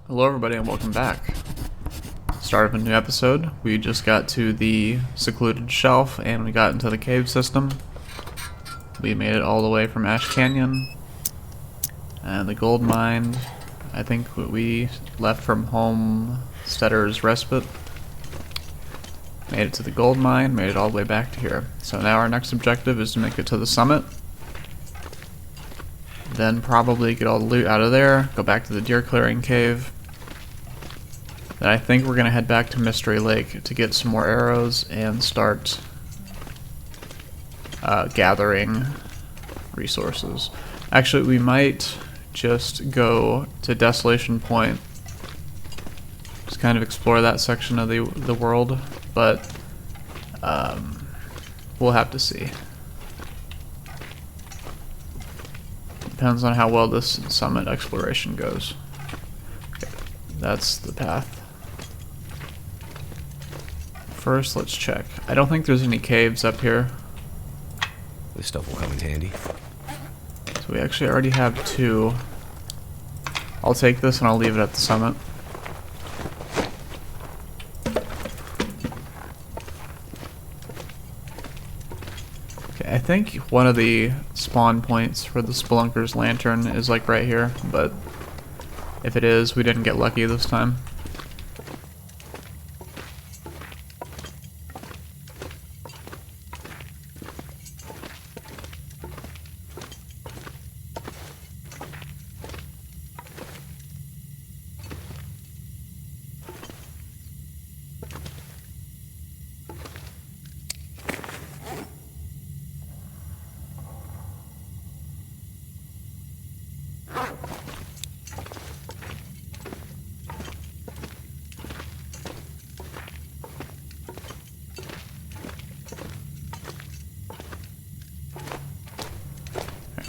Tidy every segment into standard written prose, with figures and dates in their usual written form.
Hello everybody and welcome back. Start of a new episode. We just got to the Secluded Shelf and we got into the cave system. We made it all the way from Ash Canyon and the gold mine. I think we left from Homesteader's Respite. Made it to the gold mine, made it all the way back to here. So now our next objective is to make it to the summit. Then probably get all the loot out of there, go back to the deer clearing cave. Then I think we're going to head back to Mystery Lake to get some more arrows and start gathering resources. Actually, we might just go to Desolation Point. Just kind of explore that section of the world, but we'll have to see. Depends on how well this summit exploration goes. Okay, that's the path. First, let's check. I don't think there's any caves up here. This stuff will come in handy. So we actually already have two. I'll take this and I'll leave it at the summit. Okay, I think one of the spawn points for the Spelunker's Lantern is like right here, but if it is, we didn't get lucky this time.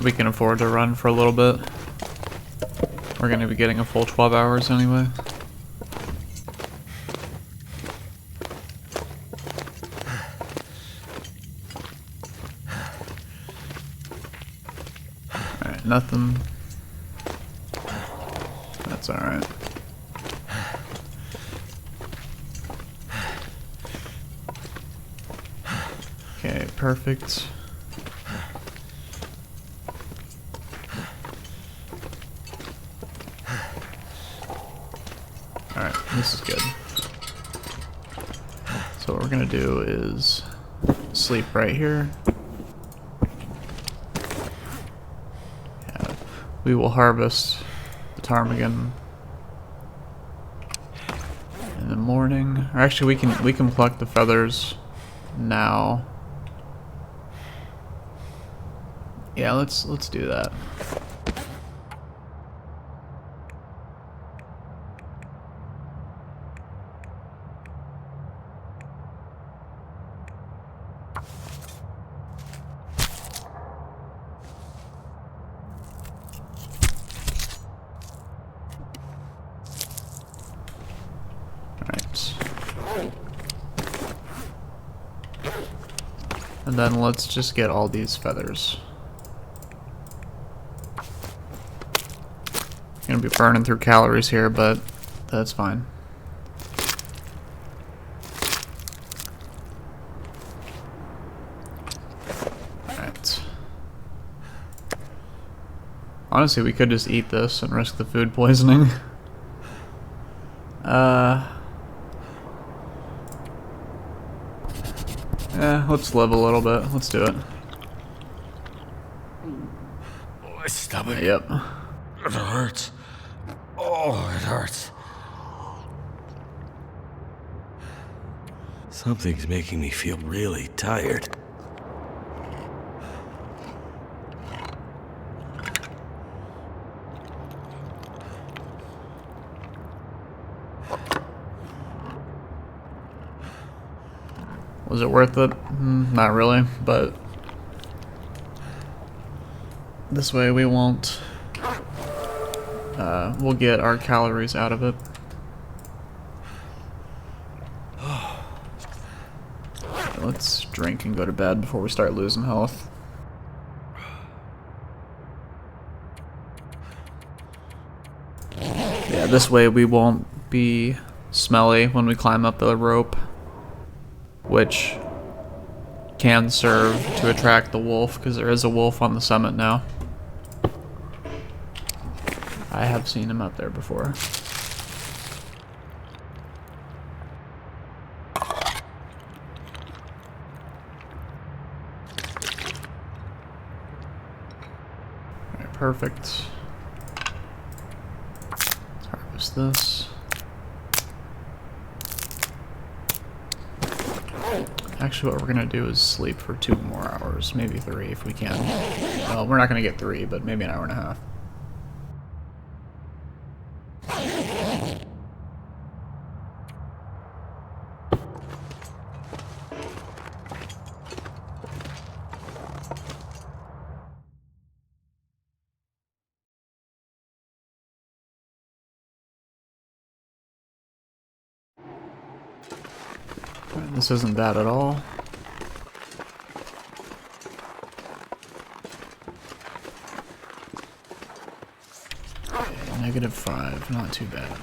We can afford to run for a little bit. We're going to be getting a full 12 hours anyway. Alright, nothing. That's alright. Okay, perfect. Alright, this is good. So what we're gonna do is sleep right here. Yeah, we will harvest the ptarmigan in the morning. Or actually, we can pluck the feathers now. Yeah, let's do that. And then let's just get all these feathers. Gonna be burning through calories here, but that's fine. Alright. Honestly, we could just eat this and risk the food poisoning. Yeah, let's live a little bit. Let's do it. My stomach. Yep. It hurts. Oh, it hurts. Something's making me feel really tired. Was it worth it? Not really, but this way we won't, we'll get our calories out of it. Let's drink and go to bed before we start losing health. This way we won't be smelly when we climb up the rope, which can serve to attract the wolf, because there is a wolf on the summit now. I have seen him up there before. Alright, perfect. Let's harvest this. Actually, what we're gonna do is sleep for 2 more hours, maybe 3 if we can. Well, we're not gonna get 3, but maybe an hour and a half. Alright, this isn't bad at all. Okay, -5, not too bad.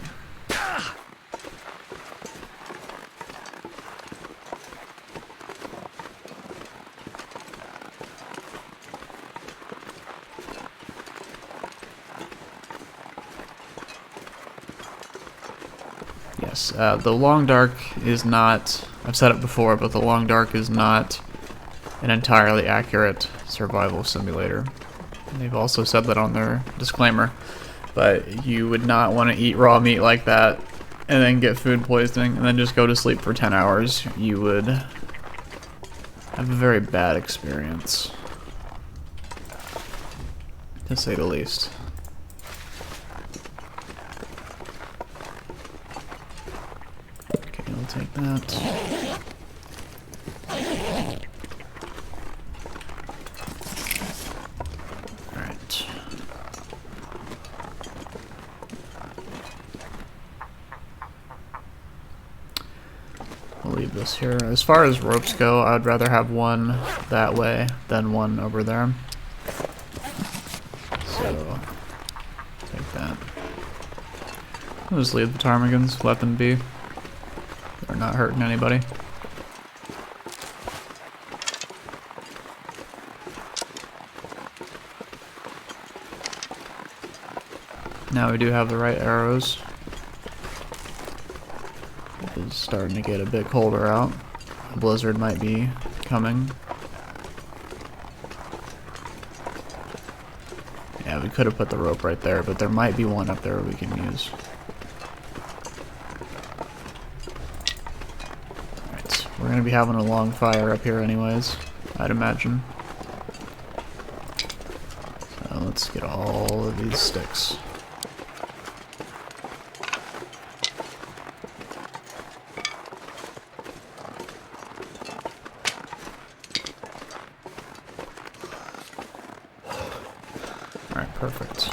Yes, the long dark is not, I've said it before, but the long dark is not an entirely accurate survival simulator. And they've also said that on their disclaimer, but you would not want to eat raw meat like that and then get food poisoning and then just go to sleep for 10 hours. You would have a very bad experience, to say the least. I'll take that. Alright. We'll leave this here. As far as ropes go, I'd rather have one that way than one over there. So, take that. I'll just leave the ptarmigans, let them be. They're not hurting anybody. Now we do have the right arrows. It is starting to get a bit colder out. A blizzard might be coming. Yeah, we could have put the rope right there, but there might be one up there we can use. We're gonna be having a long fire up here anyways, I'd imagine. So let's get all of these sticks. Alright, perfect.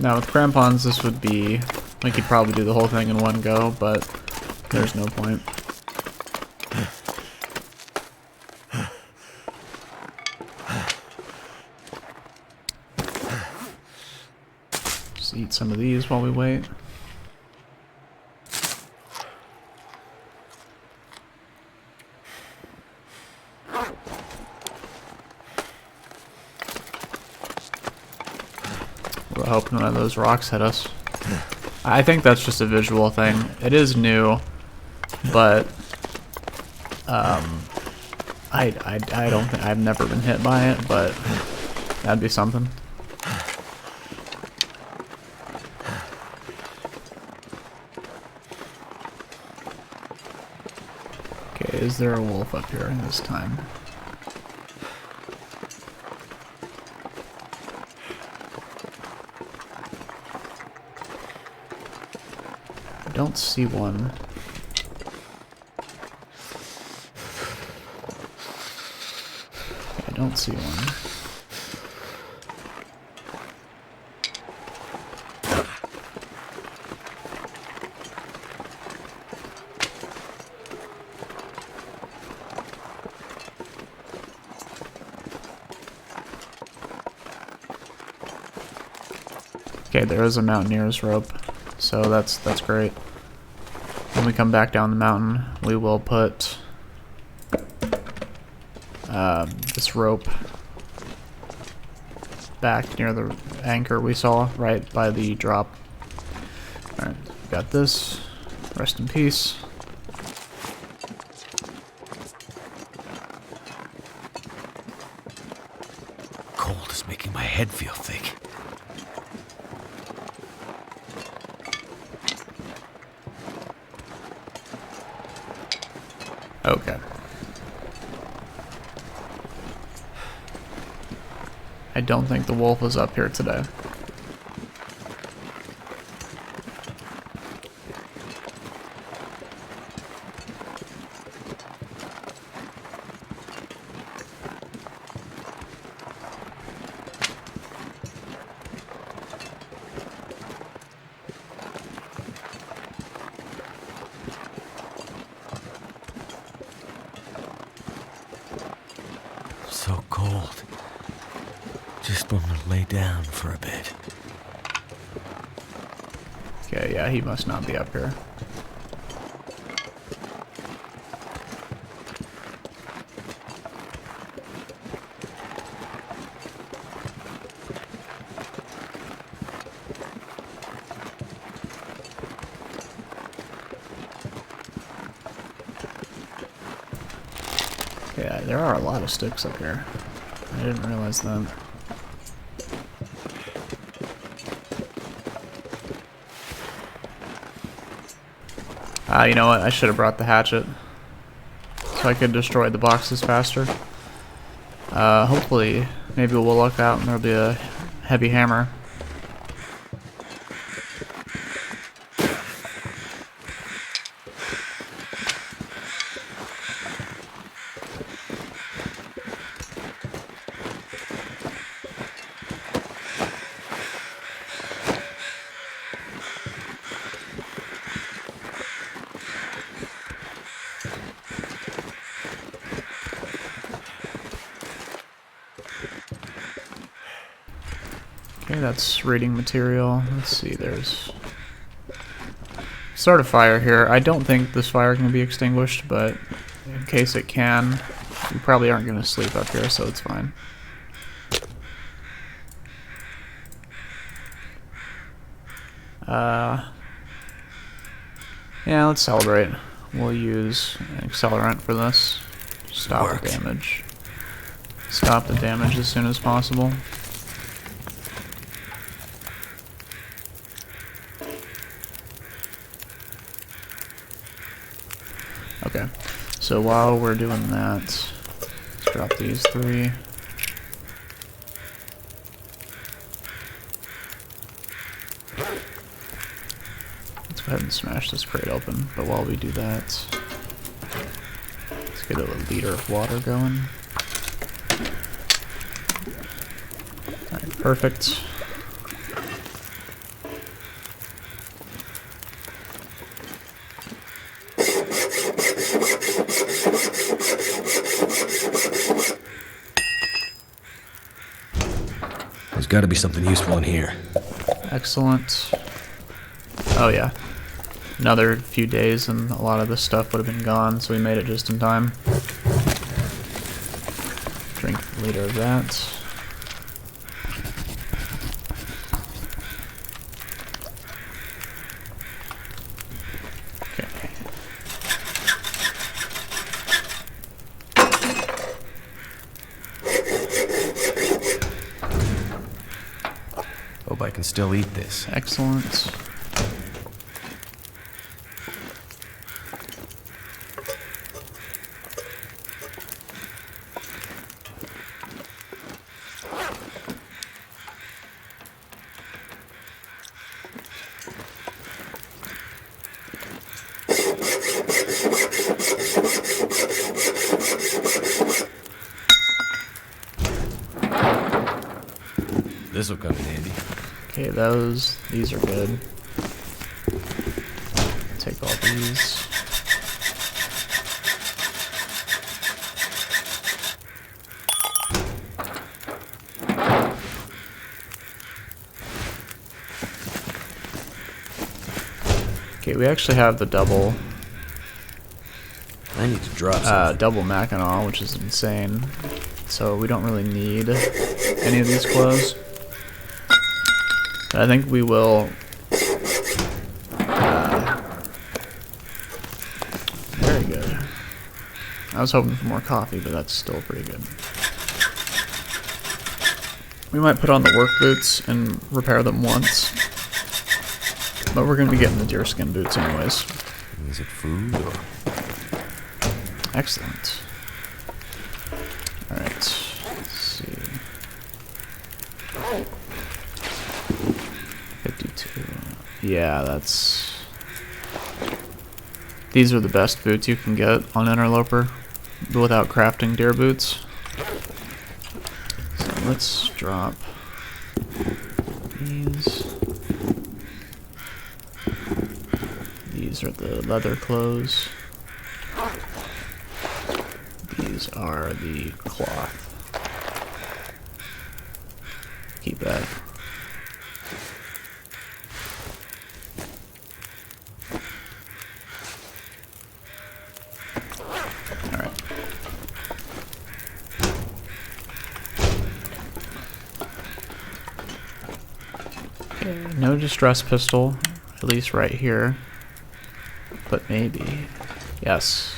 Now with crampons, this would be, we could probably do the whole thing in one go, but there's no point. Just eat some of these while we wait. We're hoping one of those rocks hit us. I think that's just a visual thing. It is new, but I don't think, I've never been hit by it, but that'd be something. Okay, is there a wolf up here this time? I don't see one. I don't see one. Okay, there is a Mountaineer's rope, so that's great. When we come back down the mountain, we will put this rope back near the anchor we saw right by the drop. Alright, got this. Rest in peace. Cold is making my head feel thick. Okay. I don't think the wolf is up here today. So cold. Just want to lay down for a bit. Okay, yeah, he must not be up here. Yeah, there are a lot of sticks up here. I didn't realize that. You know what? I should have brought the hatchet so I could destroy the boxes faster. Hopefully, maybe we'll look out and there'll be a heavy hammer. Okay, that's reading material. Let's see, there's... Start a fire here. I don't think this fire can be extinguished, but in case it can, we probably aren't going to sleep up here, so it's fine. Yeah, let's celebrate. We'll use an accelerant for this. Stop the damage. Stop the damage as soon as possible. Okay, so while we're doing that, let's drop these 3. Let's go ahead and smash this crate open, but while we do that, let's get a liter of water going. Alright, perfect. There's got to be something useful in here. Excellent. Oh yeah. Another few days and a lot of this stuff would have been gone, so we made it just in time. Drink a liter of that. Okay. Hope I can still eat this. Excellent. This will come in handy. Okay, these are good. Take all these. we actually have the double I need to drop something. double Mackinac, which is insane. So we don't really need any of these clothes. But I think we will. Very good. I was hoping for more coffee, but that's still pretty good. We might put on the work boots and repair them once. But we're going to be getting the deerskin boots anyways. Is it food or? Excellent. Alright, let's see. 52. Yeah, that's... These are the best boots you can get on Interloper without crafting deer boots. So let's drop these. These are the leather clothes. These are the cloth. Keep that. Alright. Okay, no distress pistol, at least right here. But maybe. Yes.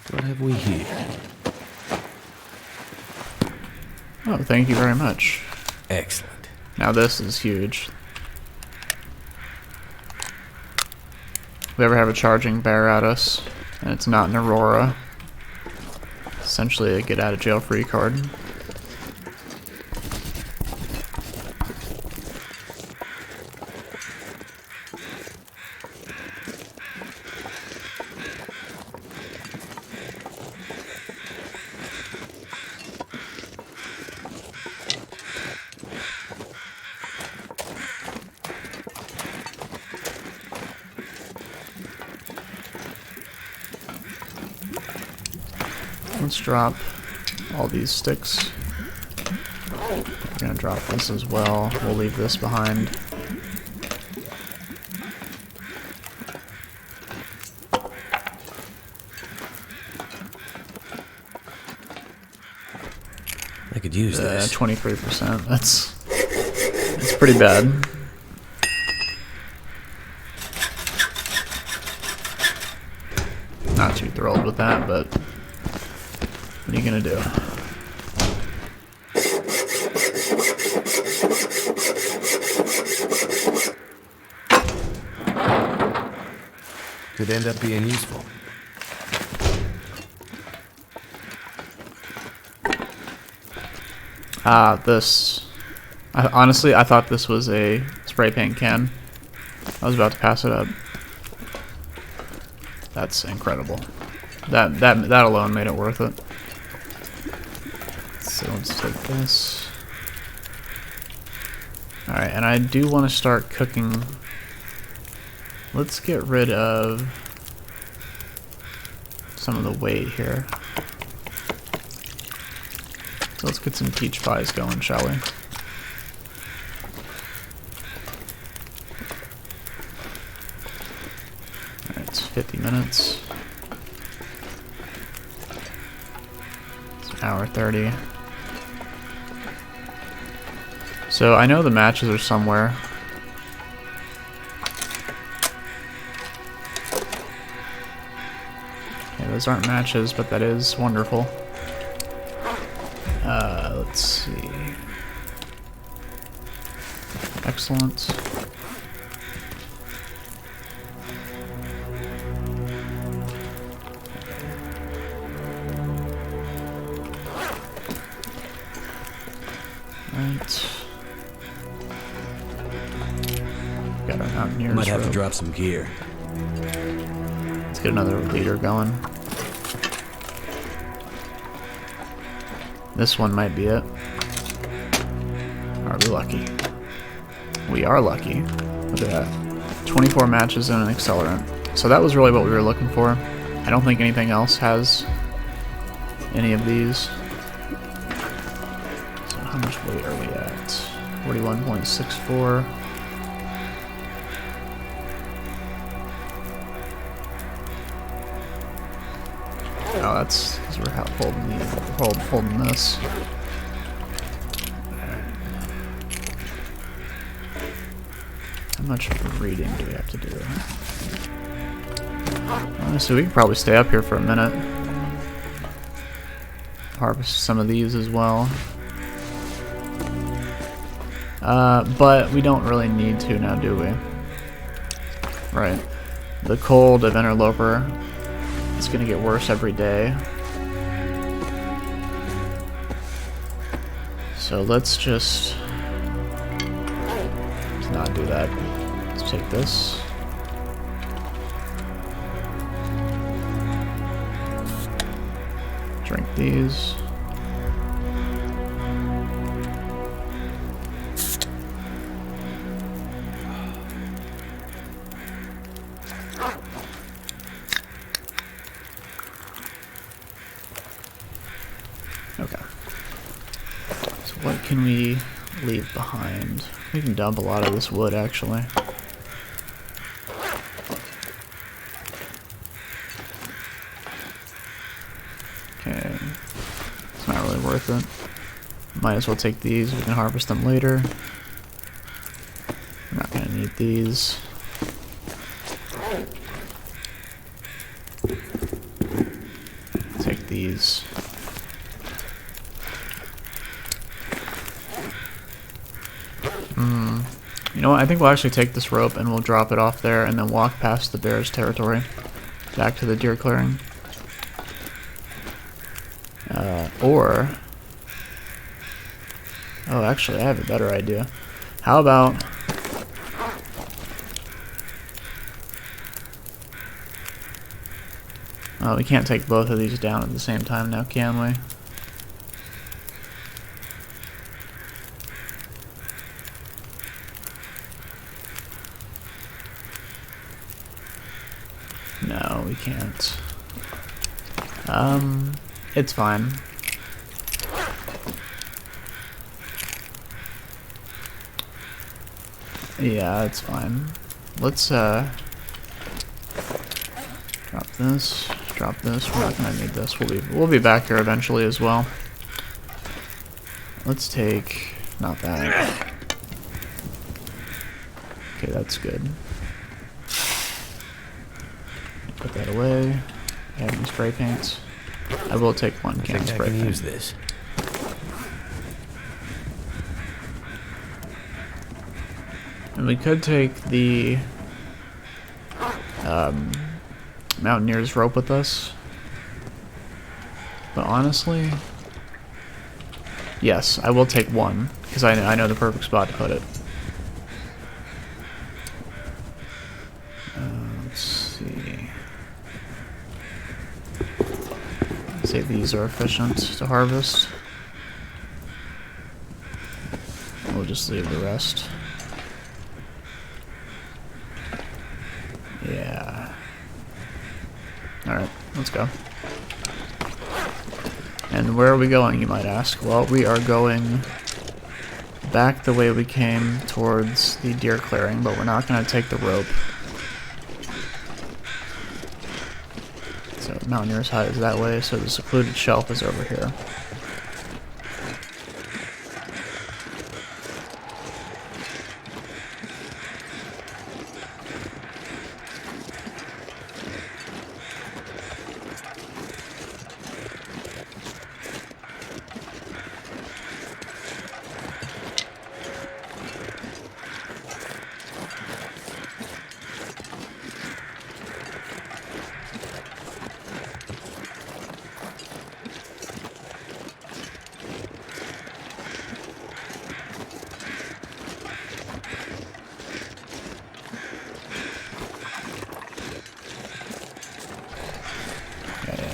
What have we here? Oh, thank you very much. Excellent. Now this is huge. If we ever have a charging bear at us, and it's not an Aurora, essentially a get out of jail free card. Let's drop all these sticks. We're gonna drop this as well. We'll leave this behind. I could use this. 23%. That's pretty bad. Not too thrilled with that, but what are you gonna do? Could end up being useful. Honestly, I thought this was a spray paint can. I was about to pass it up. That's incredible. That alone made it worth it. So let's take this. Alright, and I do want to start cooking. Let's get rid of some of the weight here. So let's get some peach pies going, shall we? Alright, it's 50 minutes. It's an hour 30. So I know the matches are somewhere. Okay, those aren't matches, but that is wonderful. Let's see. Excellent. Right. Got our Mountaineers. Might have to drop some gear. Let's get another leader going. This one might be it. Are we lucky? We are lucky. Look at that. 24 matches and an accelerant. So that was really what we were looking for. I don't think anything else has any of these. So how much weight are we at? 41.64. Oh, that's because we're holding this. How much reading do we have to do? Honestly, we could probably stay up here for a minute. Harvest some of these as well. But we don't really need to now, do we? Right. The cold of Interloper is going to get worse every day. So let's just not do that. Let's take this. Drink these. Okay. So what can we leave behind? We can dump a lot of this wood, actually. Okay. It's not really worth it. Might as well take these. We can harvest them later. We're not going to need these. Take these. You know what, I think we'll actually take this rope and we'll drop it off there and then walk past the bear's territory back to the deer clearing. Oh, actually, I have a better idea. How about... Oh, we can't take both of these down at the same time now, can we? No, we can't. It's fine. Yeah, it's fine. Let's, drop this, drop this. We're not gonna need this. We'll be back here eventually as well. Let's take, not that. Okay, that's good. Put that away. Have any spray paints? I will take one can of spray paint. I can use this. And we could take the Mountaineer's rope with us. But honestly, yes, I will take one because I know the perfect spot to put it. Let's see. Say these are efficient to harvest. We'll just leave the rest. Yeah. Alright, let's go. And where are we going, you might ask? Well, we are going back the way we came towards the deer clearing, but we're not going to take the rope. So Mountaineer's hut is that way, so the Secluded Shelf is over here.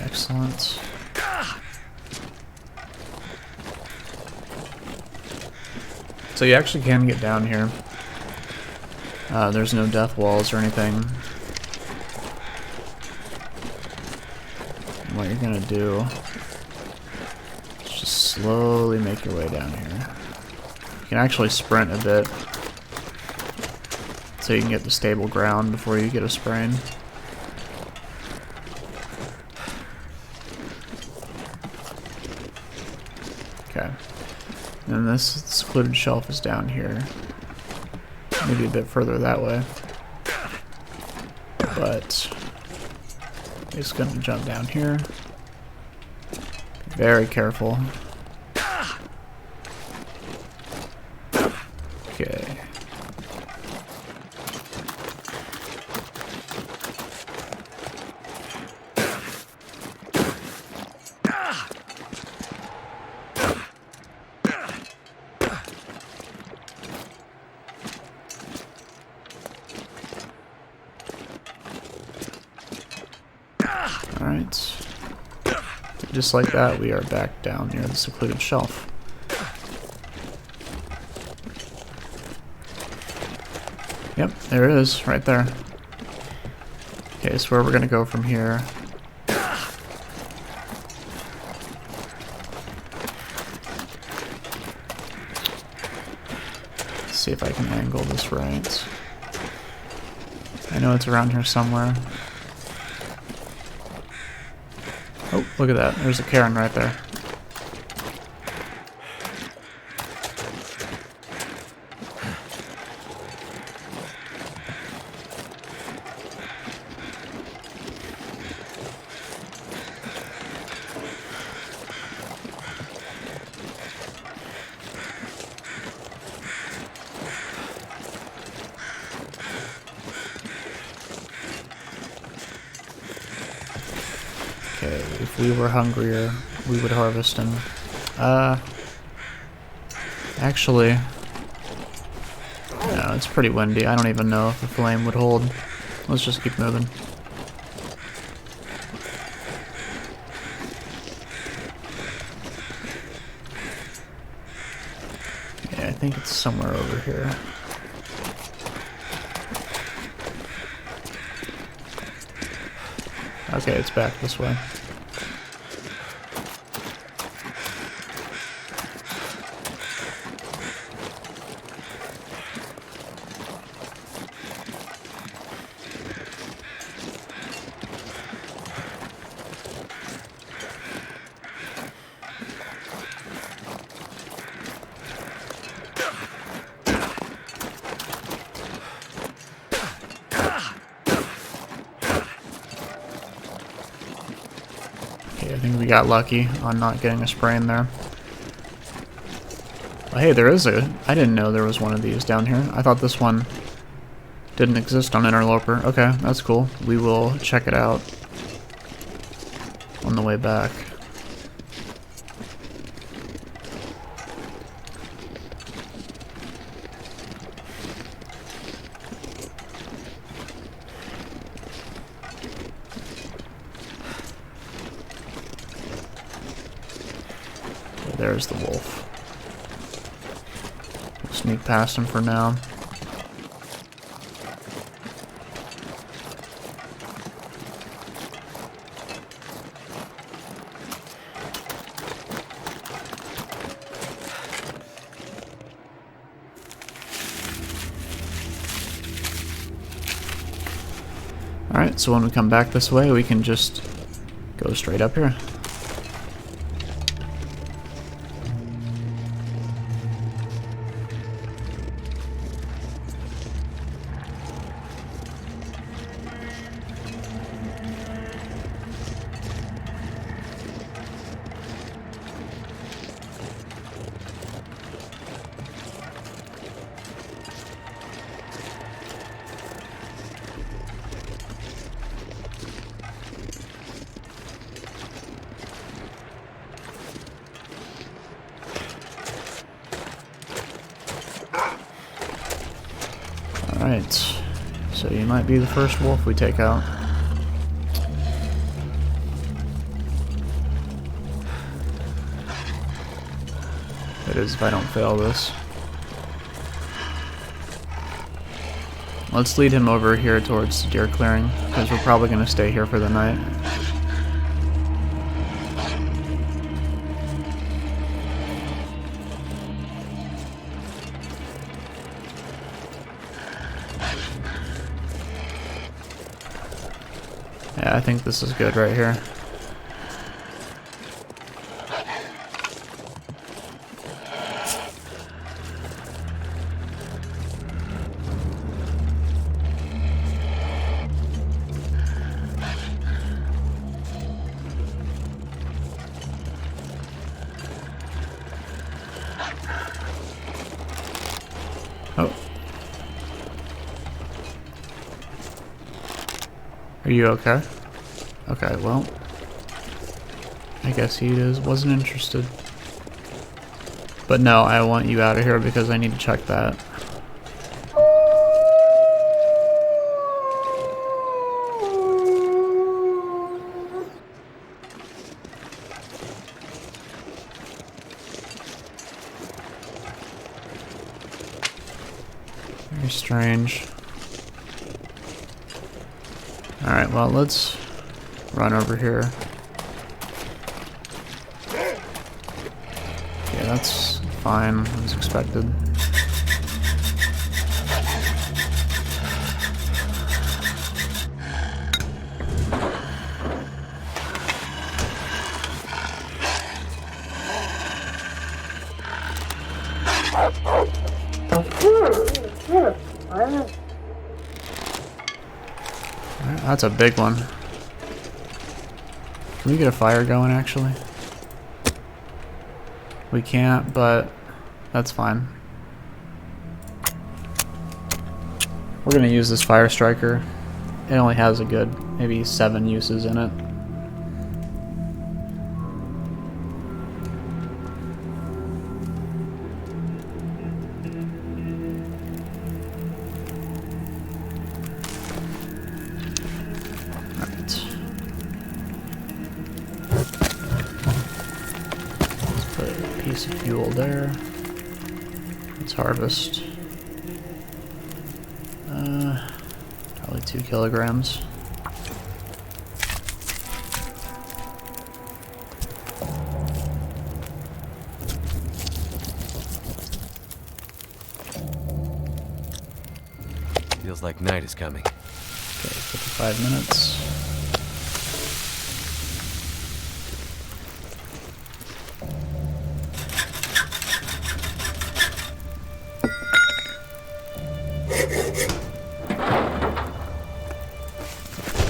Excellent. So you actually can get down here. There's no death walls or anything. What you're gonna do is just slowly make your way down here. You can actually sprint a bit, so you can get to stable ground before you get a sprain. Okay. And this secluded shelf is down here. Maybe a bit further that way. But he's going to jump down here. Be very careful. Okay. Alright. Just like that, we are back down near the secluded shelf. Yep, there it is, right there. Okay, so where we're gonna go from here. Let's see if I can angle this right. I know it's around here somewhere. Oh, look at that. There's a cairn right there. Okay, if we were hungrier, we would harvest him. Actually, no, it's pretty windy. I don't even know if the flame would hold. Let's just keep moving. Yeah, I think it's somewhere over here. Okay, it's back this way. I think we got lucky on not getting a sprain there. Oh, hey, there is a... I didn't know there was one of these down here. I thought this one didn't exist on Interloper. Okay, that's cool. We will check it out on the way back. There's the wolf. We'll sneak past him for now. Alright, so when we come back this way, we can just go straight up here. Alright, so you might be the first wolf we take out. It is if I don't fail this. Let's lead him over here towards the deer clearing, because we're probably going to stay here for the night. Yeah, I think this is good right here. Oh. Are you okay? Okay, well, I guess he wasn't interested. But no, I want you out of here because I need to check that. Very strange. Alright, well, let's run over here. Yeah, that's fine, as expected. Alright, that's a big one. Can we get a fire going, actually? We can't, but that's fine. We're gonna use this fire striker. It only has a good, maybe 7 uses in it. Piece of fuel there. Let's harvest. Probably 2 kilograms. Feels like night is coming. Okay, 55 minutes.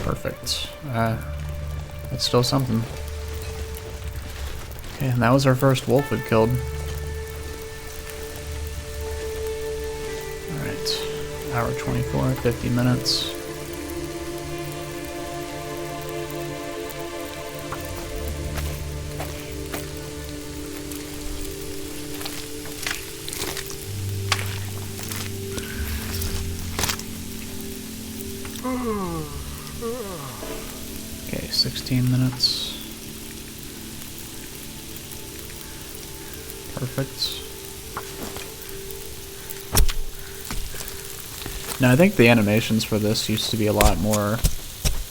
Perfect. That's still something. Okay, and that was our first wolf we've killed. Alright. Hour 24, 50 minutes. Okay, 16 minutes. Perfect. Now I think the animations for this used to be a lot more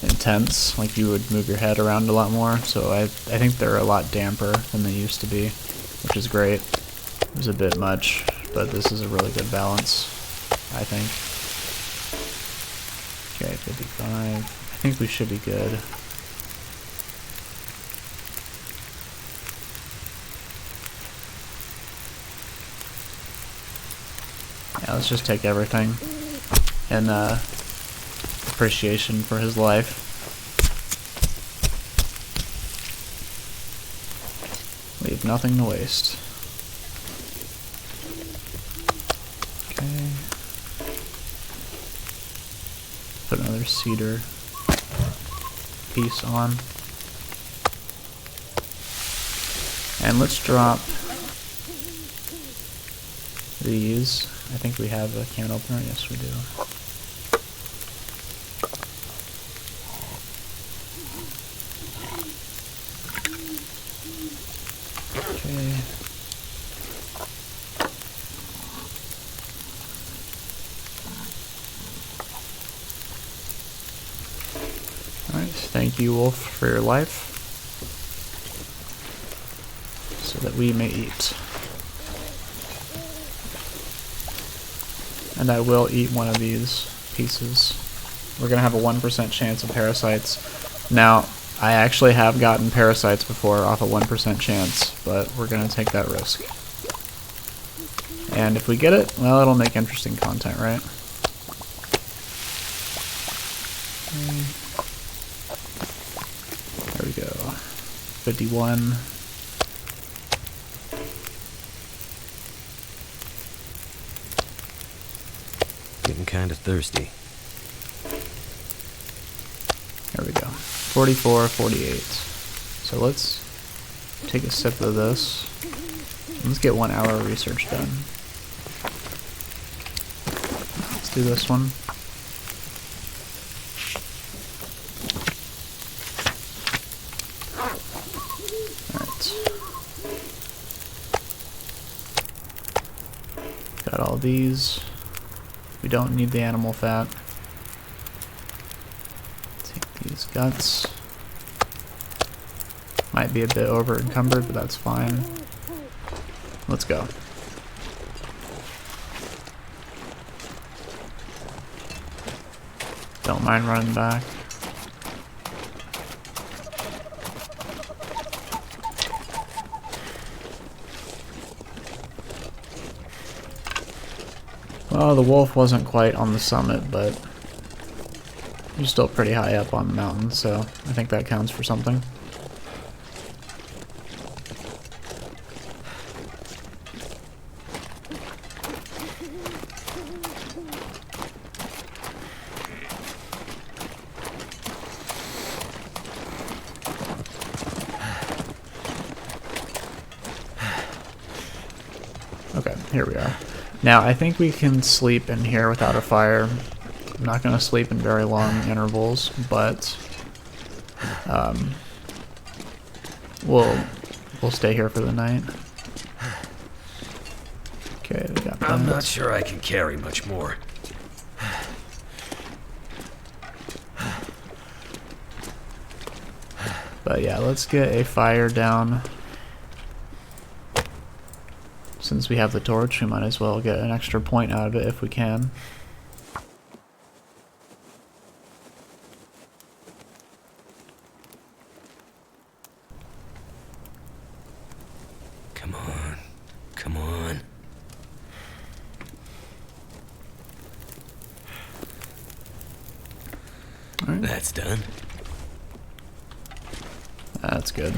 intense, like you would move your head around a lot more, so I think they're a lot damper than they used to be, which is great. It was a bit much, but this is a really good balance, I think. Okay, 55. I think we should be good. Yeah, let's just take everything in appreciation for his life. Leave nothing to waste. Okay. Put another cedar piece on. And let's drop these. I think we have a can opener. Yes, we do. Okay. Alright, thank you, Wolf, for your life, so that we may eat. And I will eat one of these pieces. We're going to have a 1% chance of parasites. Now, I actually have gotten parasites before off a 1% chance, but we're going to take that risk. And if we get it, well, it'll make interesting content, right? There we go. 51. Getting kind of thirsty. There we go. 44, 48. So let's take a sip of this. Let's get 1 hour of research done. Let's do this one. Alright. Got all these. We don't need the animal fat. Take these guts. Might be a bit over encumbered, but that's fine. Let's go. Don't mind running back. Well, the wolf wasn't quite on the summit, but he's still pretty high up on the mountain, so I think that counts for something. Okay, here we are. Now, I think we can sleep in here without a fire. I'm not going to sleep in very long intervals, but we'll stay here for the night. Okay, we got that. I'm not sure I can carry much more. But yeah, let's get a fire down. Since we have the torch, we might as well get an extra point out of it if we can. Come on. Come on. All right. That's done. That's good.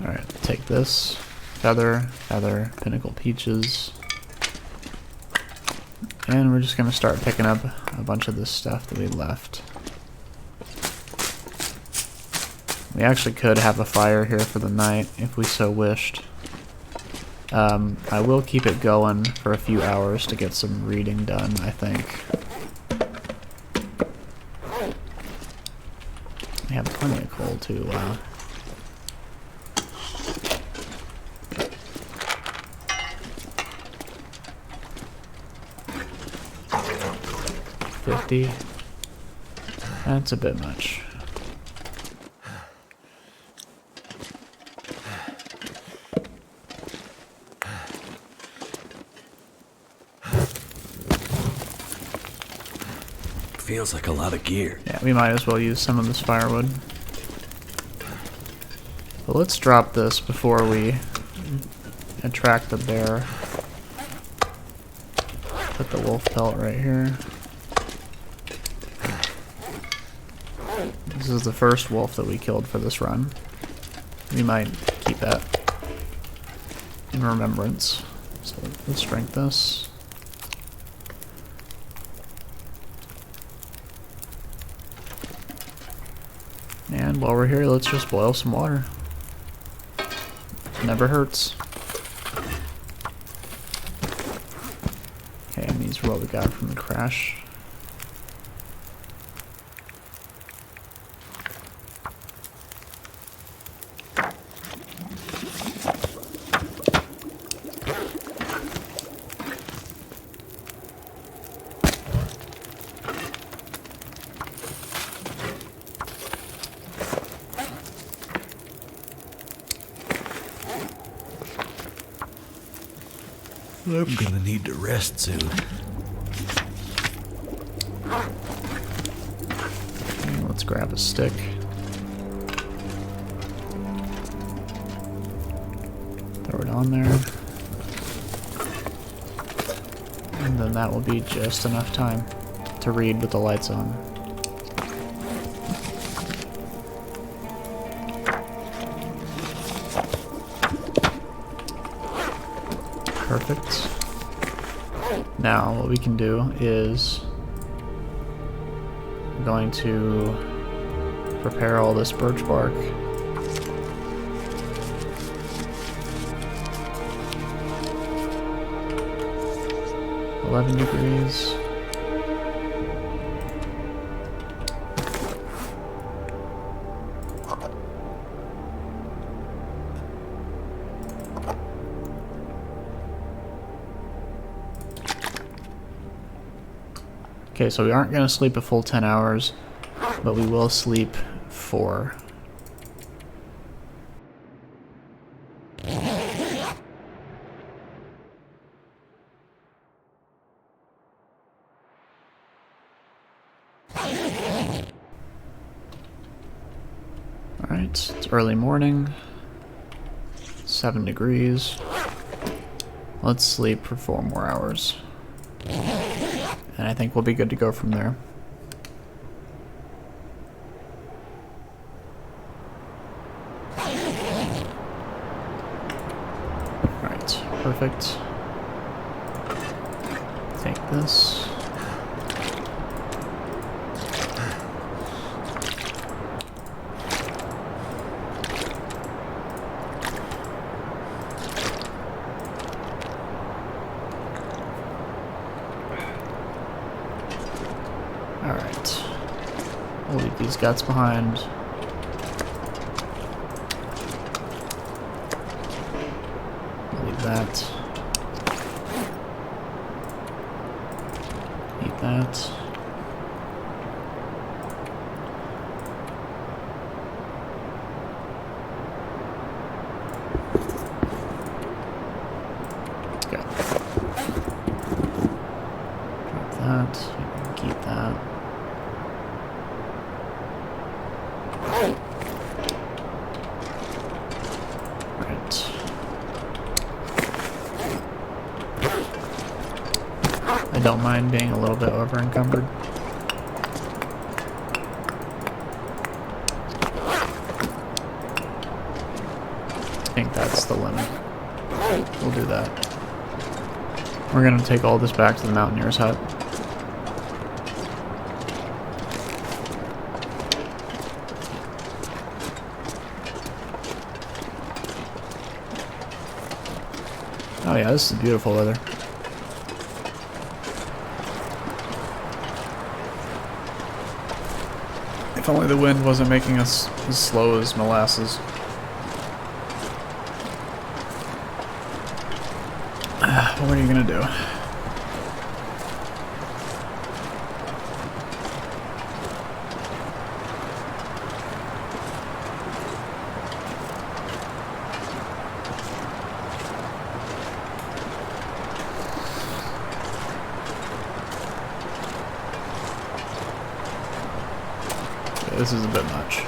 Alright, take this. Feather, feather, pinnacle peaches. And we're just going to start picking up a bunch of this stuff that we left. We actually could have a fire here for the night if we so wished. I will keep it going for a few hours to get some reading done, I think. We have plenty of coal too, wow. That's a bit much. Feels like a lot of gear. Yeah, we might as well use some of this firewood. But let's drop this before we attract the bear. Put the wolf pelt right here. This is the first wolf that we killed for this run. We might keep that in remembrance. So let's drink this. And while we're here, let's just boil some water. Never hurts. Okay, and these are what we got from the crash. I'm gonna need to rest soon. Okay, let's grab a stick. Throw it on there. And then that will be just enough time to read with the lights on. Perfect. Now what we can do is we're going to prepare all this birch bark. $11 degrees. Okay, so we aren't going to sleep a full 10 hours, but we will sleep 4. Alright, it's early morning. 7 degrees. Let's sleep for 4 more hours. And I think we'll be good to go from there. Alright, perfect. Take this. Alright. We'll leave these guts behind. We'll leave that. Eat that. Go. Drop that. Keep that. I don't mind being a little bit over encumbered. I think that's the limit. We'll do that. We're gonna take all this back to the Mountaineer's hut. Oh yeah, this is beautiful weather. If only the wind wasn't making us as slow as molasses. What are you gonna do? This is a bit much.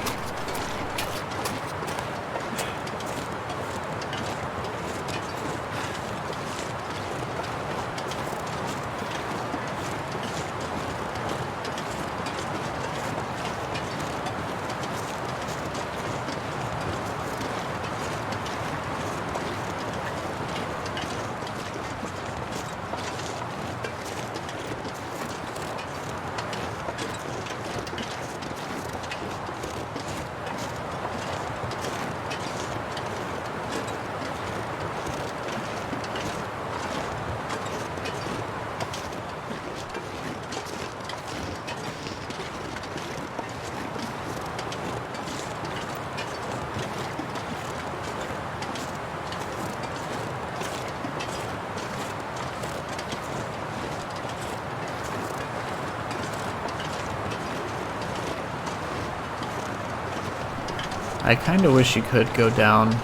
I kind of wish you could go down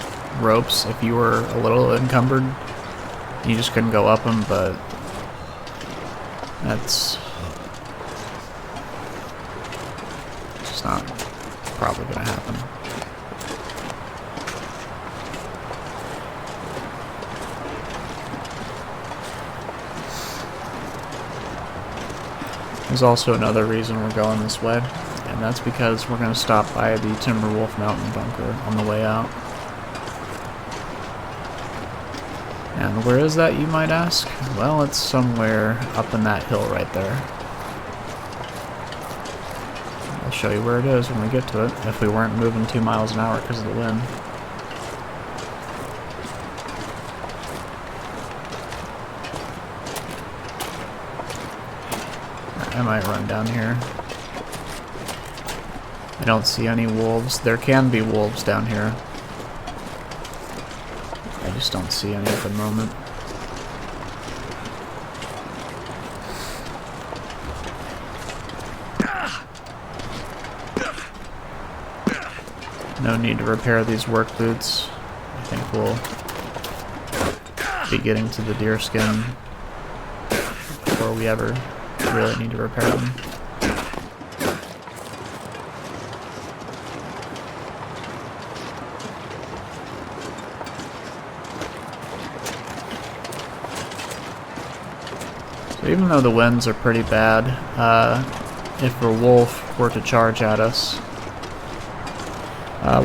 ropes if you were a little encumbered. You just couldn't go up them, but that's It's not probably gonna happen. There's also another reason we're going this way, and that's because we're going to stop by the Timberwolf Mountain bunker on the way out. And where is that, you might ask? Well, it's somewhere up in that hill right there. I'll show you where it is when we get to it, if we weren't moving 2 miles an hour because of the wind. I might run down here. I don't see any wolves. There can be wolves down here. I just don't see any at the moment. No need to repair these work boots. I think we'll be getting to the deer skin before we ever really need to repair them. So even though the winds are pretty bad, if a wolf were to charge at us,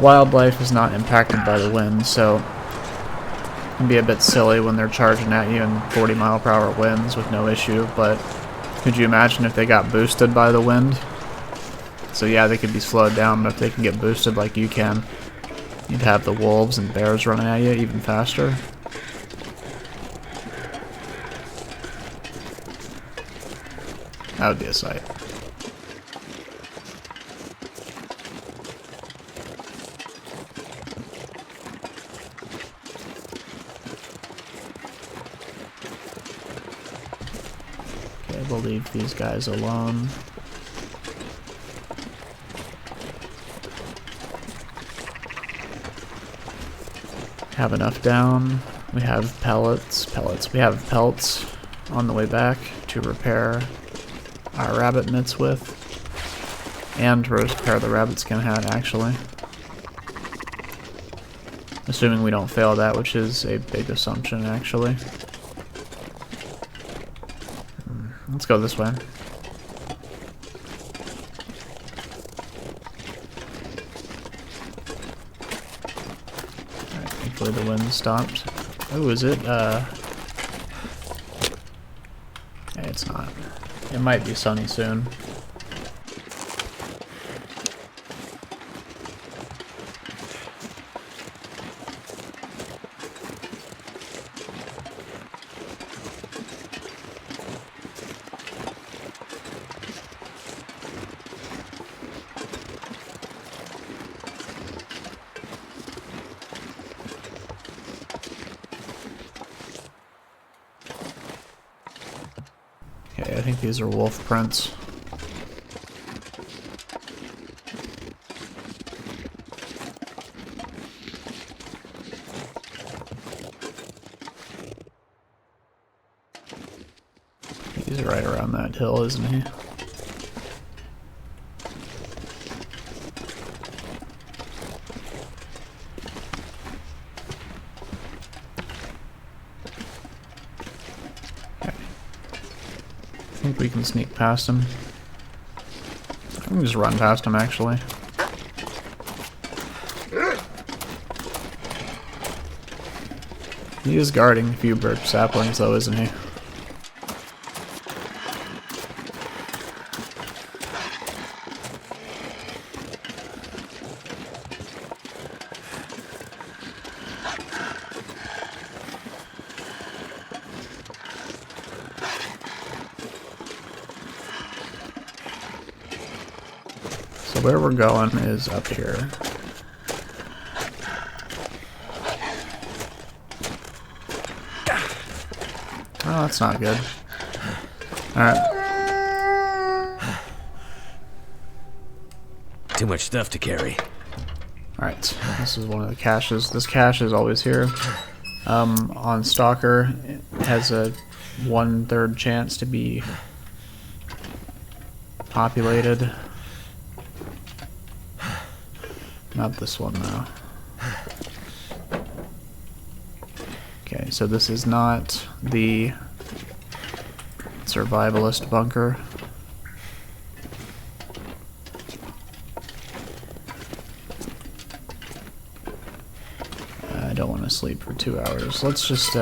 wildlife is not impacted by the wind, so it can be a bit silly when they're charging at you in 40-mile-per-hour winds with no issue, but could you imagine if they got boosted by the wind? So yeah, they could be slowed down, but if they can get boosted like you can, you'd have the wolves and bears running at you even faster. That would be a sight. We'll leave these guys alone. Have enough down. We have pellets. We have pelts on the way back to repair our rabbit mitts with. And to repair the rabbit skin hat, actually. Assuming we don't fail that, which is a big assumption, actually. Let's go this way. Alright, thankfully the wind stopped. Oh, is it? Yeah, it's not. It might be sunny soon. Okay, I think these are wolf prints. He's right around that hill, isn't he? I think we can sneak past him. I can just run past him, actually. He is guarding a few birch saplings, though, isn't he? So where we're going is up here. Oh, that's not good. Alright. Too much stuff to carry. Alright, this is one of the caches. This cache is always here. On Stalker, it has a 1/3 chance to be populated. Not this one, though. Okay, so this is not the survivalist bunker. I don't want to sleep for 2 hours. Let's just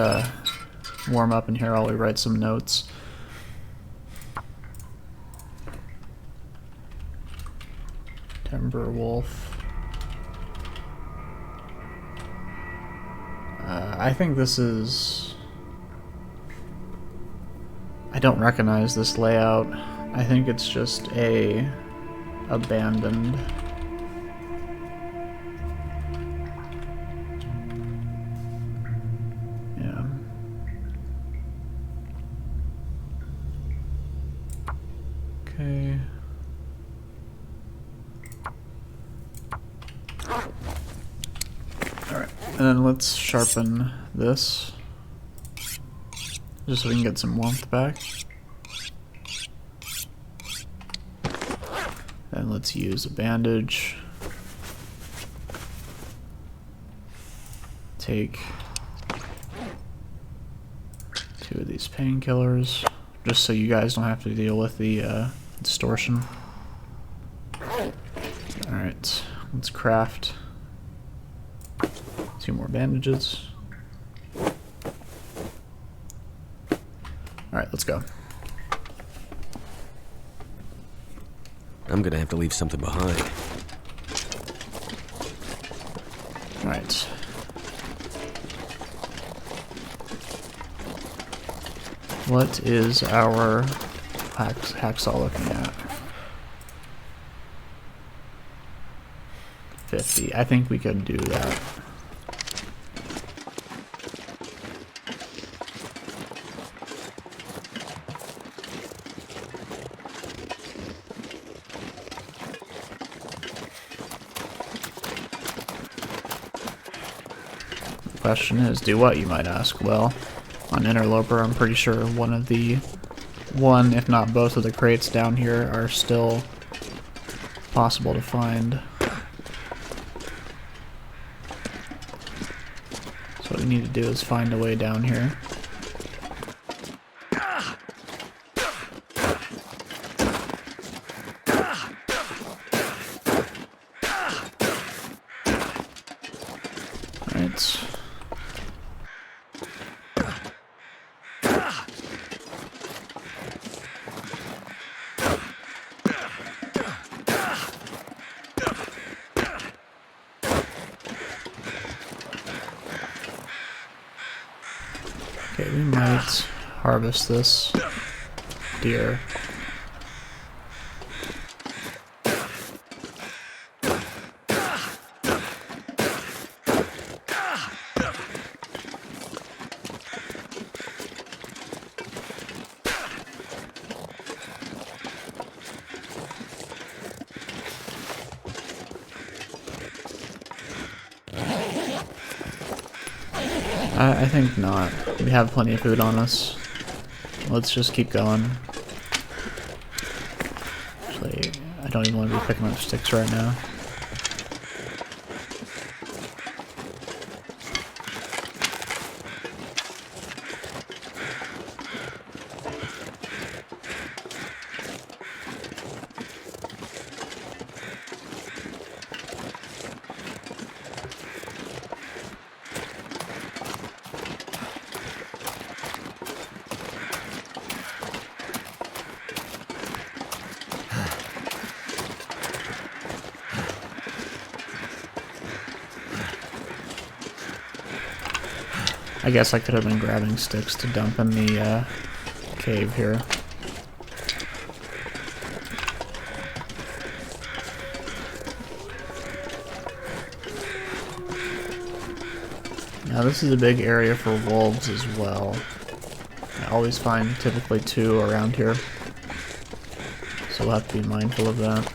warm up in here while we write some notes. Timberwolf. I think this is... I don't recognize this layout. I think it's just a abandoned... Yeah. Okay. Alright, and then let's sharpen this, just so we can get some warmth back. And let's use a bandage. Take 2 of these painkillers, just so you guys don't have to deal with the distortion. Alright, let's craft 2 more bandages. Alright, let's go. I'm gonna have to leave something behind. Alright. What is our hacksaw looking at? 50. I think we could do that. Question is, do what, you might ask? Well, on Interloper, I'm pretty sure one, if not both of the crates down here are still possible to find. So what we need to do is find a way down here. Alright. Okay, we might harvest this deer. I think not. We have plenty of food on us. Let's just keep going. Actually, I don't even want to be picking up sticks right now. I guess I could have been grabbing sticks to dump in the cave here. Now this is a big area for wolves as well. I always find typically 2 around here, so we'll have to be mindful of that.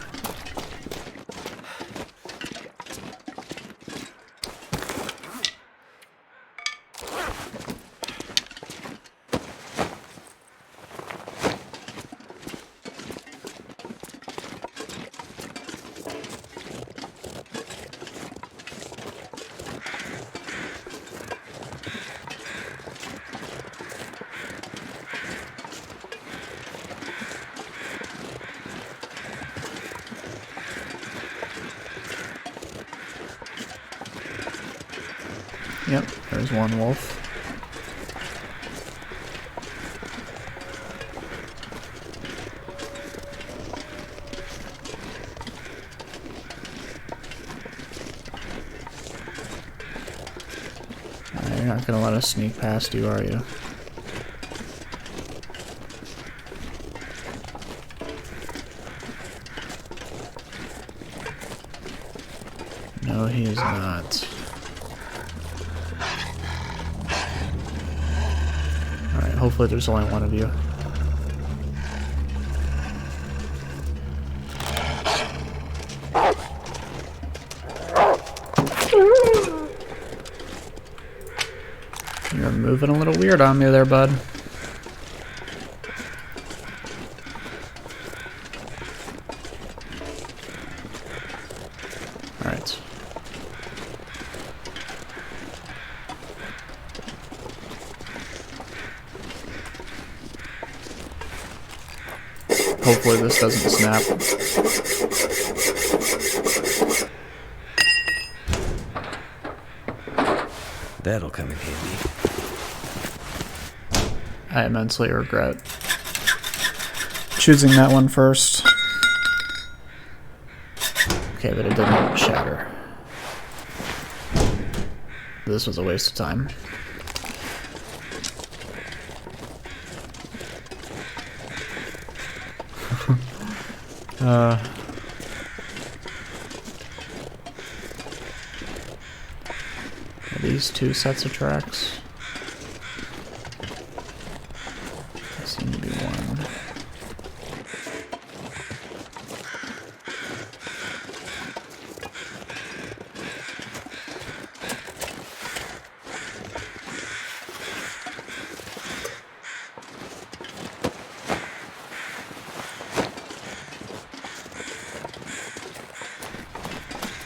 Yep, there's one wolf. You're not gonna let us sneak past you, are you? No, he is not. Alright, hopefully there's only one of you. You're moving a little weird on me there, bud. Alright. Hopefully this doesn't snap. That'll come in handy. I immensely regret choosing that one first. Okay, but it didn't shatter. This was a waste of time. Are these two sets of tracks? They seem to be one.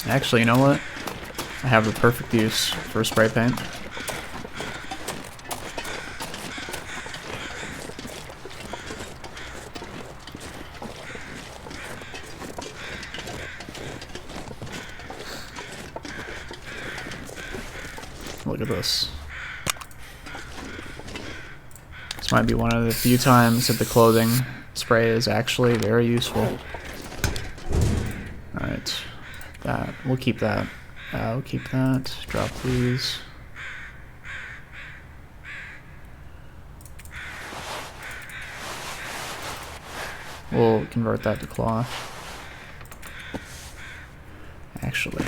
Actually, you know what? I have the perfect use for spray paint. Look at this. This might be one of the few times that the clothing spray is actually very useful. Alright. That. We'll keep that. We'll keep that. Drop these. We'll convert that to cloth. Actually.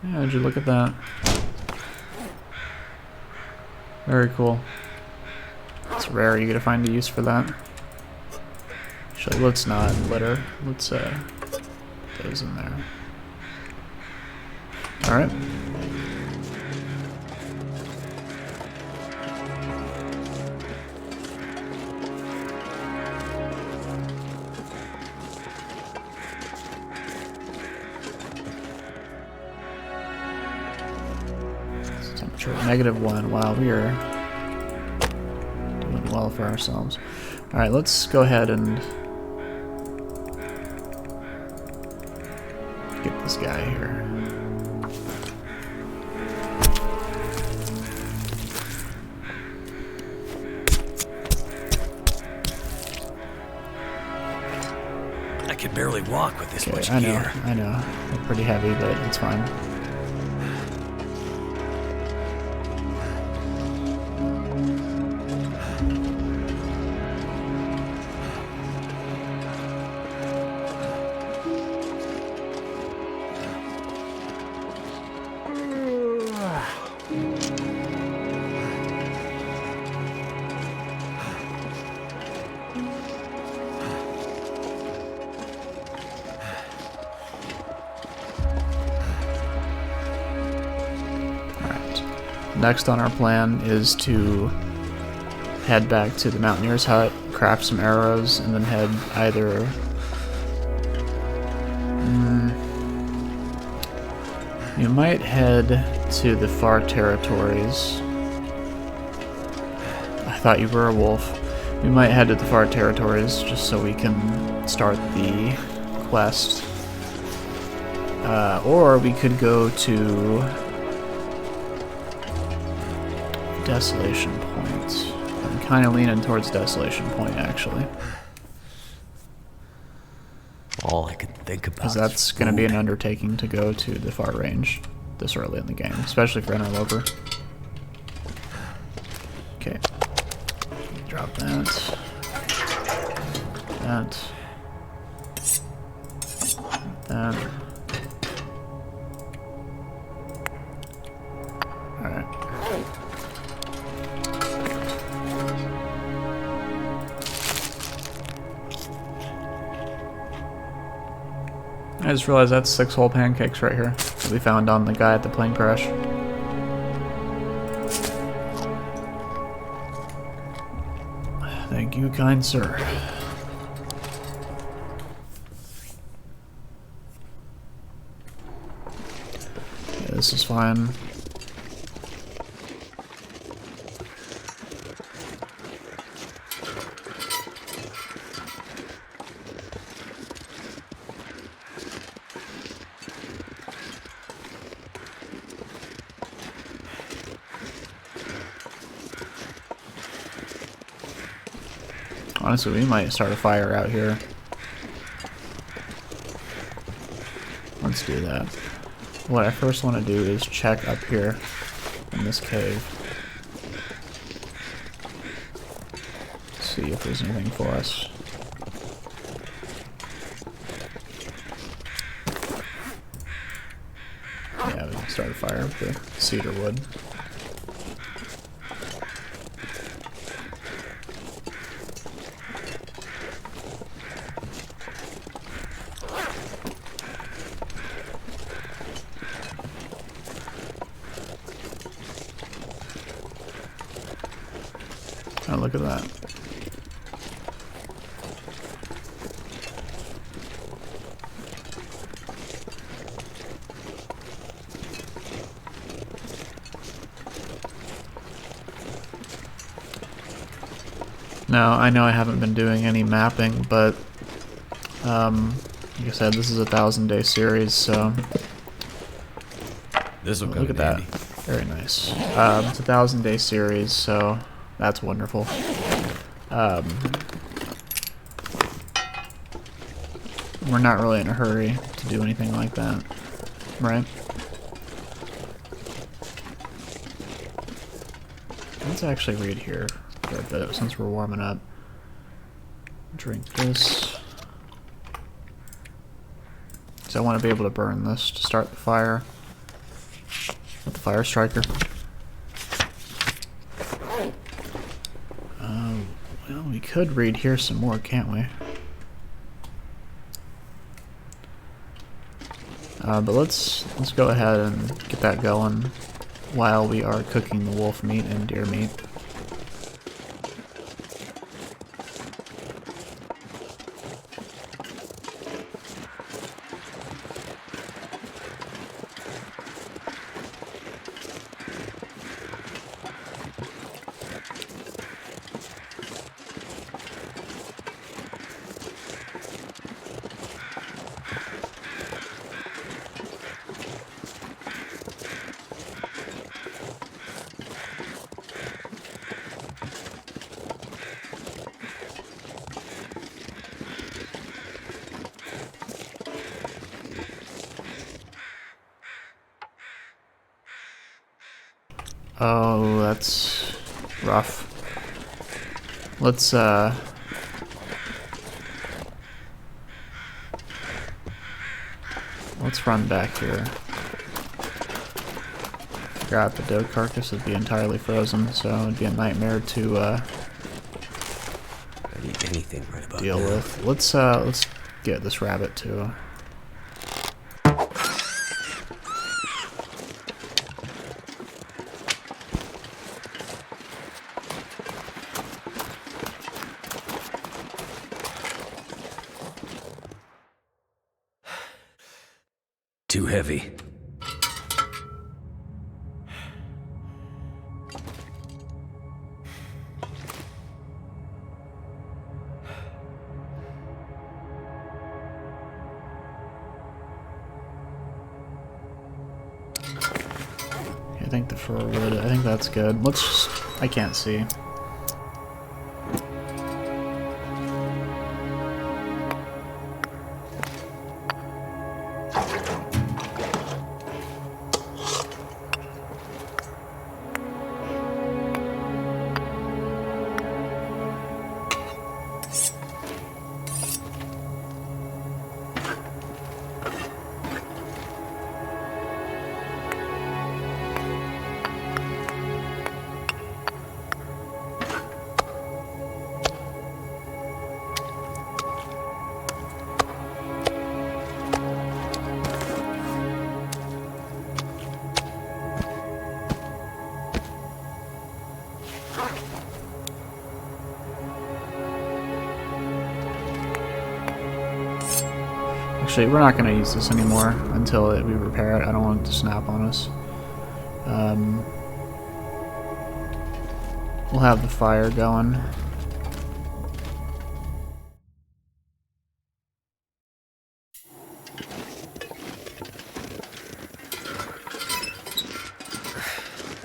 Yeah, would you look at that? Very cool. It's rare you get to find a use for that. Actually, let's not litter. Let's put those in there. Alright. Temperature -1. Wow, we are doing well for ourselves. Alright, let's go ahead and get this guy here. I can barely walk with this much I know, gear. I know. They're pretty heavy, but it's fine. Next on our plan is to head back to the Mountaineer's hut, craft some arrows, and then head either... you might head to the far territories. I thought you were a wolf. We might head to the far territories just so we can start the quest. Or we could go to Desolation Point. I'm kind of leaning towards Desolation Point, actually. All I could think about. Because that's going to be an undertaking to go to the far range this early in the game, especially for Interloper. Okay. Drop that. That. That. Alright. I just realized that's 6 whole pancakes right here that we found on the guy at the plane crash. Thank you, kind sir. Yeah, this is fine. Honestly, we might start a fire out here. Let's do that. What I first want to do is check up here in this cave. See if there's anything for us. Yeah, we can start a fire with the cedar wood. Oh, look at that. Now, I know I haven't been doing any mapping, but like I said, this is a 1,000-day series, so This will look at that. Very nice. It's a 1,000-day series, so that's wonderful. We're not really in a hurry to do anything like that, right? Let's actually read here for a bit since we're warming up. Drink this. So I want to be able to burn this to start the fire with the fire striker. Well, we could read here some more, can't we? But let's go ahead and get that going while we are cooking the wolf meat and deer meat. Oh, that's rough. Let's run back here. Forgot the doe carcass would be entirely frozen, so it'd be a nightmare to I need anything right about deal now. with. Let's get this rabbit too. Too heavy. think the fir wood, I think that's good. Let's just, I can't see. Actually, we're not going to use this anymore until we repair it. I don't want it to snap on us. We'll have the fire going.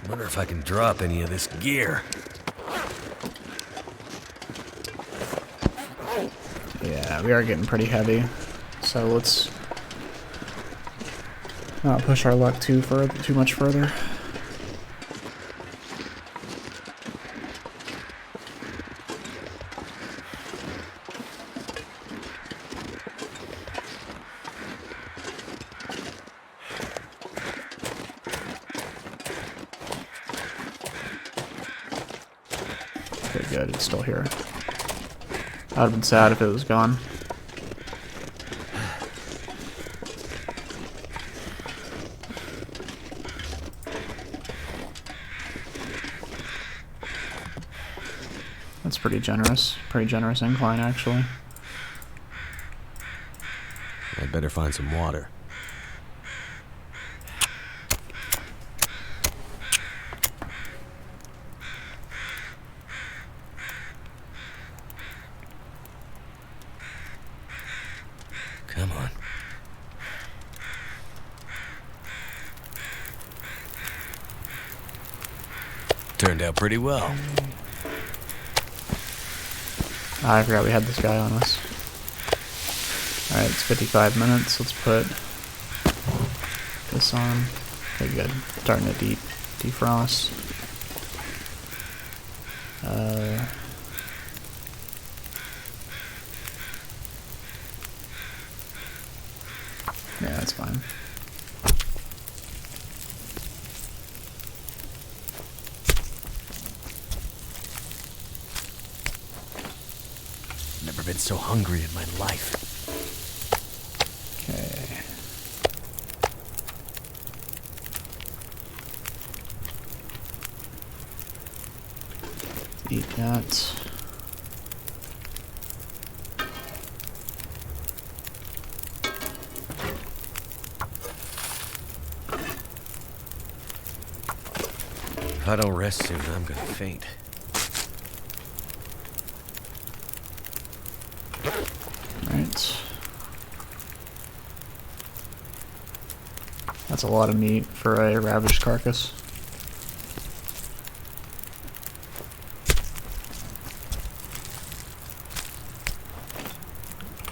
Wonder if I can drop any of this gear. Yeah, we are getting pretty heavy. So let's not push our luck too much further. Okay, good, it's still here. I'd have been sad if it was gone. That's pretty generous incline actually. I'd better find some water. Come on. Turned out pretty well. I forgot we had this guy on us. Alright, it's 55 minutes. Let's put this on. Okay, good. Starting to defrost. Yeah, that's fine. Never been so hungry in my life. Okay. Eat that. If I don't rest soon, I'm gonna faint. Alright. That's a lot of meat for a ravaged carcass.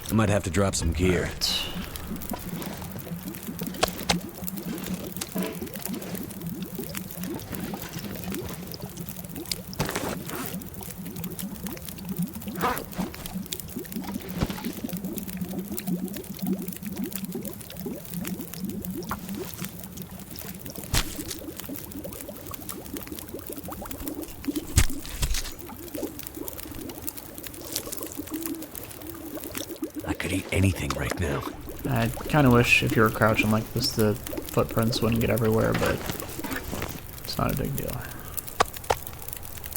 I might have to drop some gear. Right. I could eat anything right now. I kind of wish if you were crouching like this, the footprints wouldn't get everywhere, but it's not a big deal.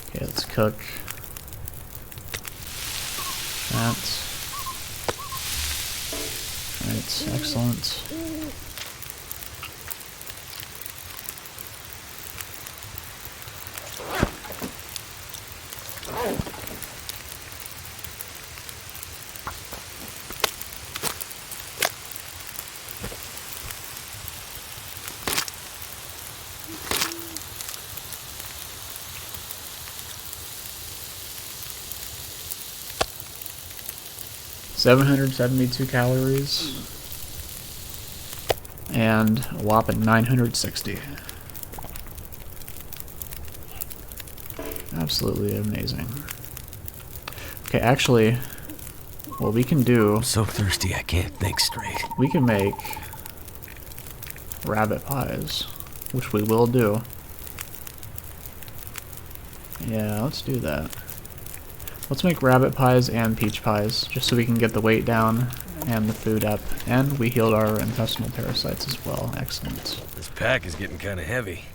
Okay, let's cook that. Alright, excellent. 772 calories and a whopping 960. Absolutely amazing. Okay, actually, what we can do... I'm so thirsty I can't think straight. We can make rabbit pies, which we will do. Yeah, let's do that. Let's make rabbit pies and peach pies, just so we can get the weight down and the food up. And we healed our intestinal parasites as well. Excellent. This pack is getting kind of heavy.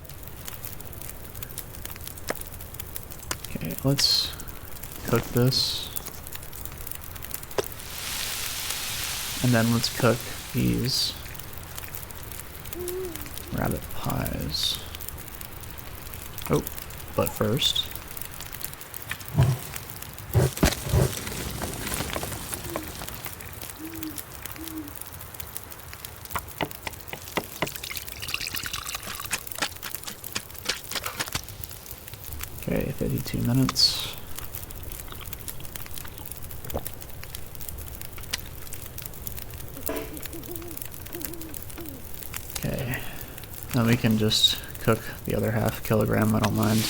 Okay, let's cook this. And then let's cook these rabbit pies. Oh, but first... Okay, 52 minutes. Okay, now we can just cook the other half kilogram, I don't mind.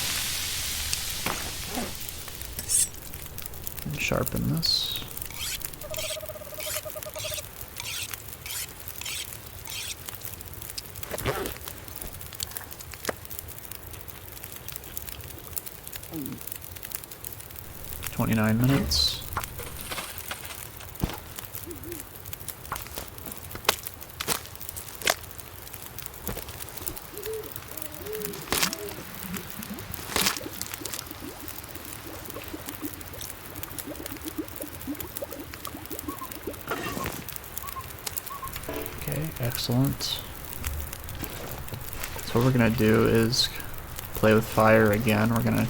And sharpen this. Mm. 29 minutes. Okay, excellent. So what we're gonna do is play with fire again. We're gonna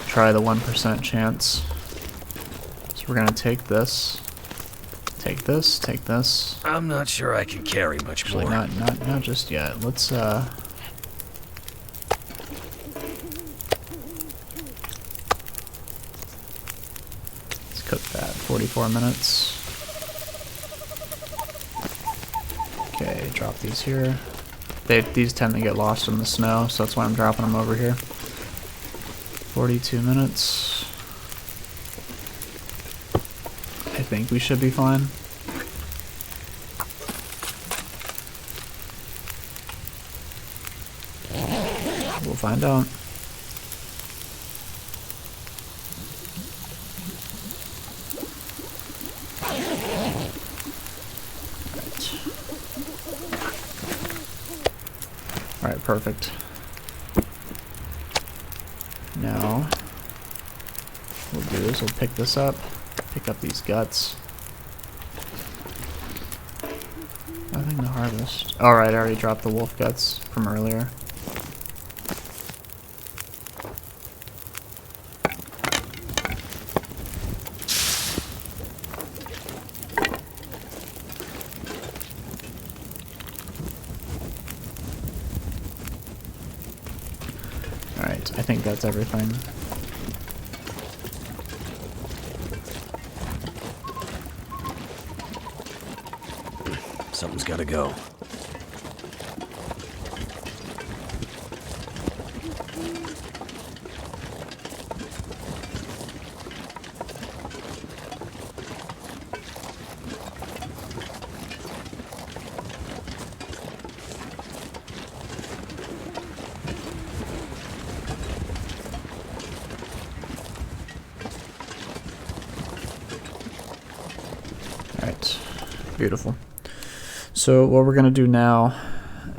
try the 1% chance. So we're gonna take this, take this, take this. I'm not sure I can carry much Actually, more. not just yet. Let's cook that. 44 minutes. Okay, drop these here. These tend to get lost in the snow, so that's why I'm dropping them over here. 42 minutes. I think we should be fine. We'll find out. Alright, perfect. Now, what we'll do is we'll pick this up, pick up these guts. Nothing to harvest. Alright, I already dropped the wolf guts from earlier. Alright, I think that's everything. Something's gotta go. Alright, beautiful. So what we're gonna do now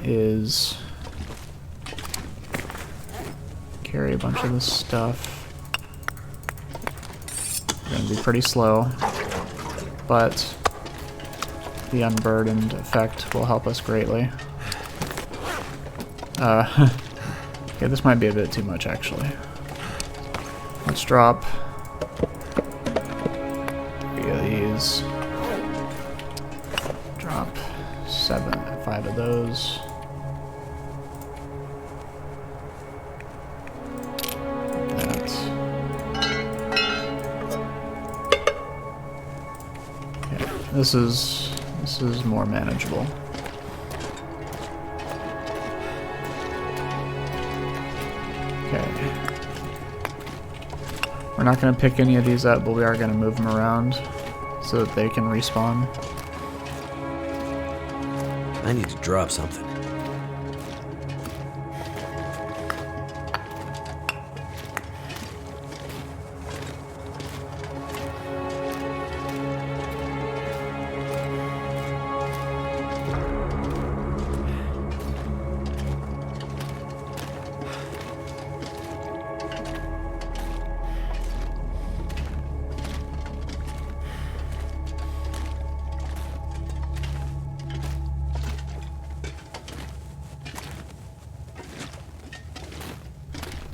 is carry a bunch of this stuff. We're gonna be pretty slow, but the unburdened effect will help us greatly. Okay, this might be a bit too much actually. Let's drop 3 of these. Drop 5 of those. That. this is more manageable. Okay. We're not going to pick any of these up, but we are going to move them around so that they can respawn. I need to drop something.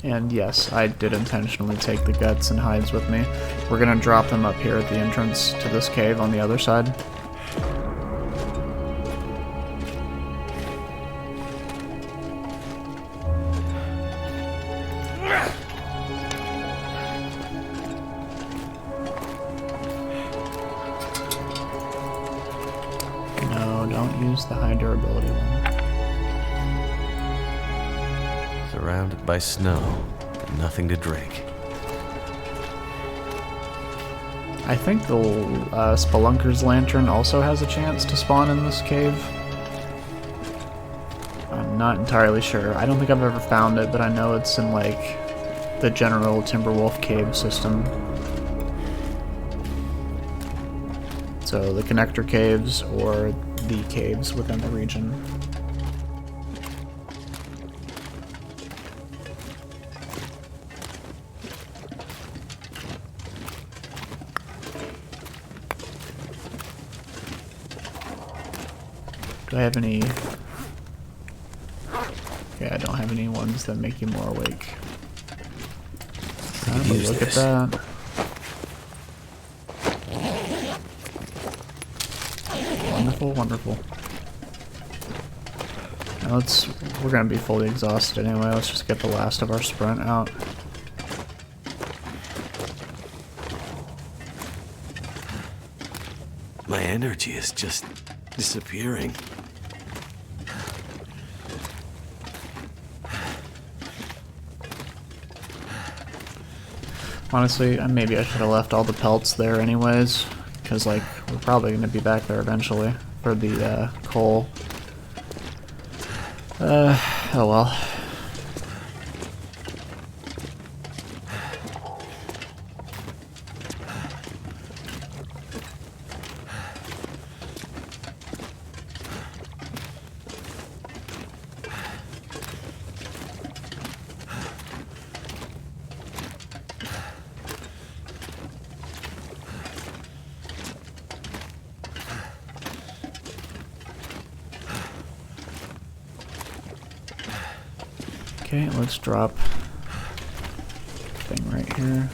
And yes, I did intentionally take the guts and hides with me. We're gonna drop them up here at the entrance to this cave on the other side. No, don't use the high durability one. Surrounded by snow, but nothing to drink. I think the Spelunker's Lantern also has a chance to spawn in this cave. I'm not entirely sure. I don't think I've ever found it, but I know it's in, like, the general Timberwolf cave system. So the connector caves or the caves within the region. Do I have any... Okay, I don't have any ones that make you more awake. Look at that. Wonderful, wonderful. Now we're gonna be fully exhausted anyway. Let's just get the last of our sprint out. My energy is just disappearing. Honestly, maybe I should have left all the pelts there anyways, because, like, we're probably going to be back there eventually for the coal. Oh well. Okay, let's drop thing right here.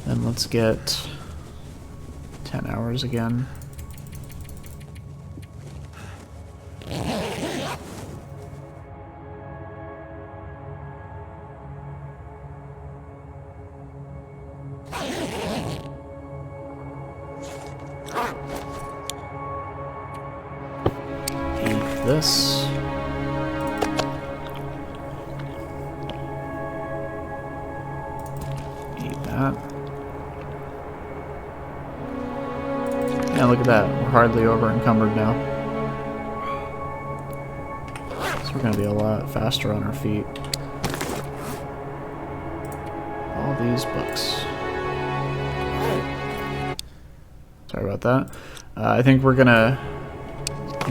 Then let's get 10 hours again. Eat this. Eat that. Yeah, look at that. We're hardly over encumbered now. So we're going to be a lot faster on our feet. All these books. Sorry about that. I think we're going to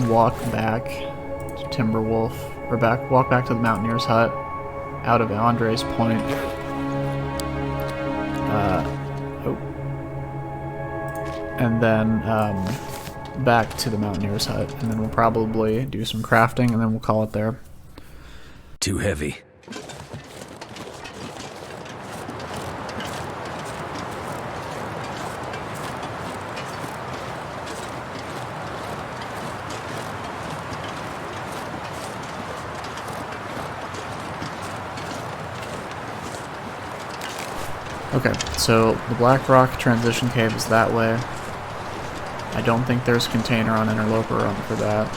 walk back to Timberwolf, or walk back to the Mountaineer's hut out of Andre's Point. And then back to the Mountaineer's hut, and then we'll probably do some crafting, and then we'll call it there. Too heavy. Okay, so the Black Rock transition cave is that way. I don't think there's a container on Interloper for that.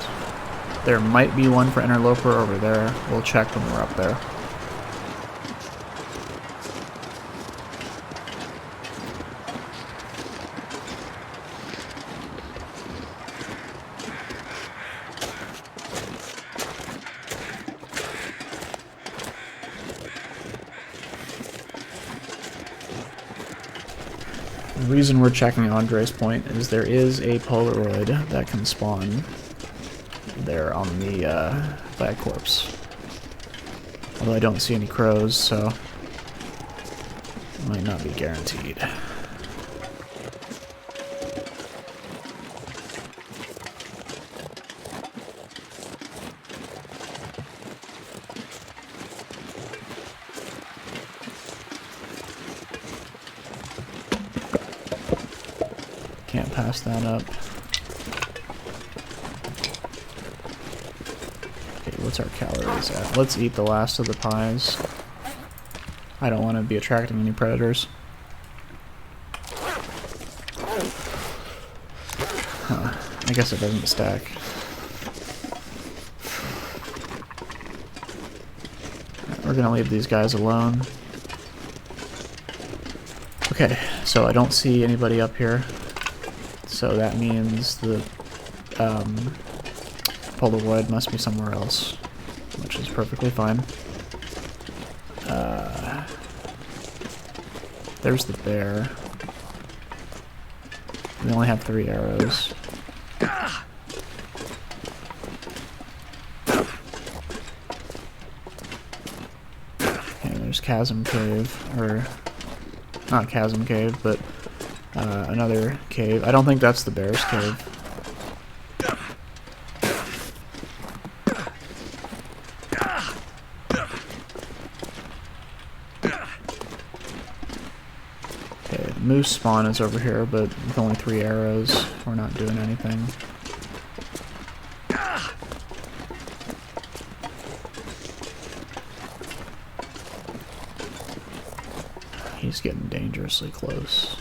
There might be one for Interloper over there. We'll check when we're up there. The reason we're checking Andre's point is there is a Polaroid that can spawn there on the flag corpse. Although I don't see any crows, so it might not be guaranteed. Can't pass that up. Okay, what's our calories at? Let's eat the last of the pies. I don't want to be attracting any predators. Huh. I guess it doesn't stack. We're gonna leave these guys alone. Okay, so I don't see anybody up here. So that means the Polaroid must be somewhere else, which is perfectly fine. There's the bear. We only have 3 arrows. Okay, there's Chasm Cave, or not Chasm Cave, but another cave. I don't think that's the bear's cave. Okay, moose spawn is over here, but with only 3 arrows, we're not doing anything. He's getting dangerously close.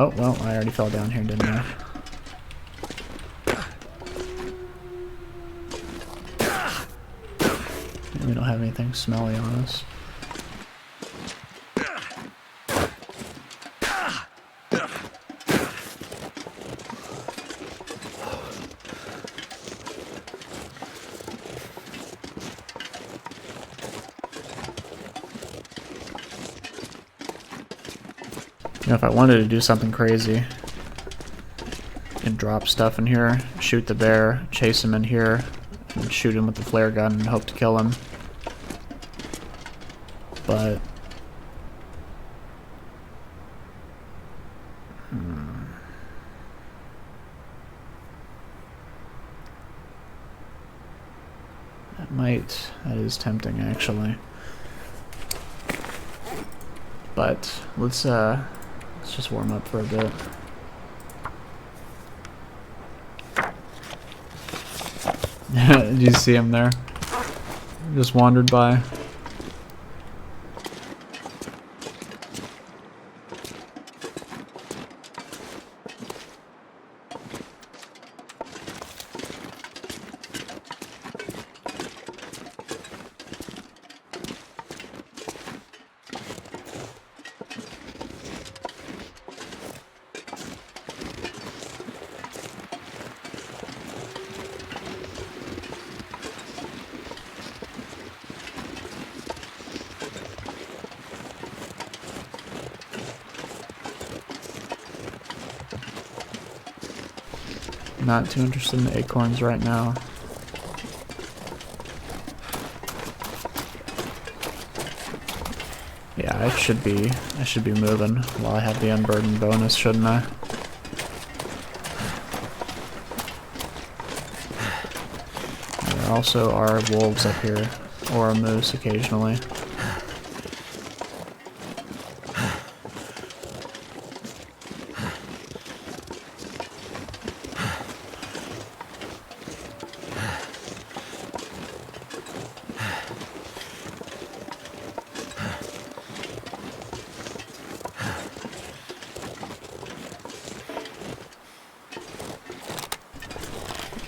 Oh, well, I already fell down here, didn't I? We don't have anything smelly on us. You know, if I wanted to do something crazy and drop stuff in here, shoot the bear, chase him in here, and shoot him with the flare gun and hope to kill him. But that is tempting actually. But let's just warm up for a bit. Did you see him there? Just wandered by. Not too interested in the acorns right now. Yeah, I should be moving while I have the unburdened bonus, shouldn't I? There also are wolves up here, or a moose occasionally.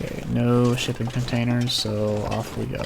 Okay, no shipping containers, so off we go.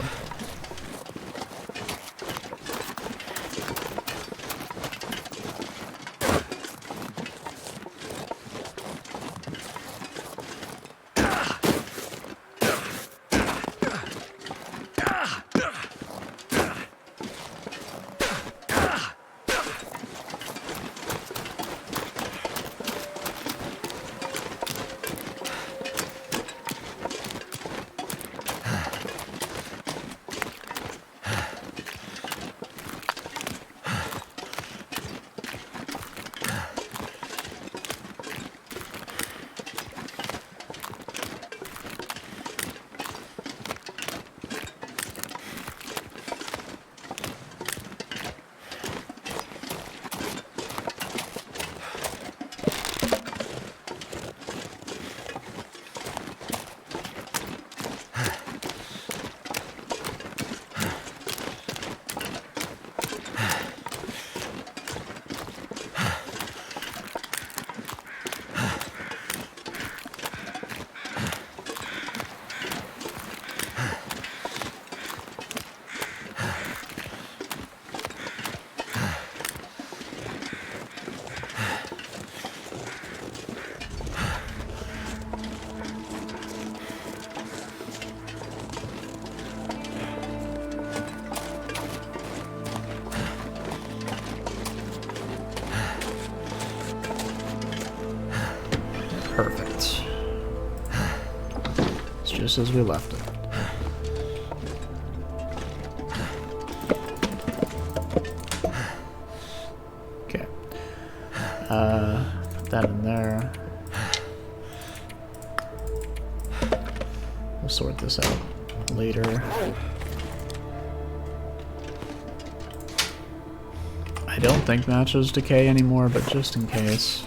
Perfect. It's just as we left it. Okay. Put that in there. We'll sort this out later. I don't think matches decay anymore, but just in case.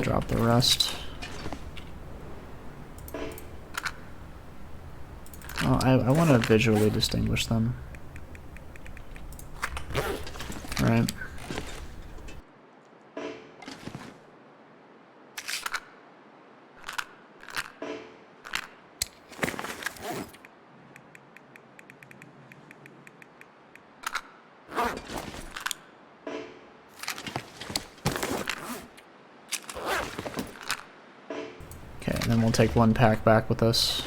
Drop the rest. Oh, I want to visually distinguish them. Right. Okay, and then we'll take one pack back with us.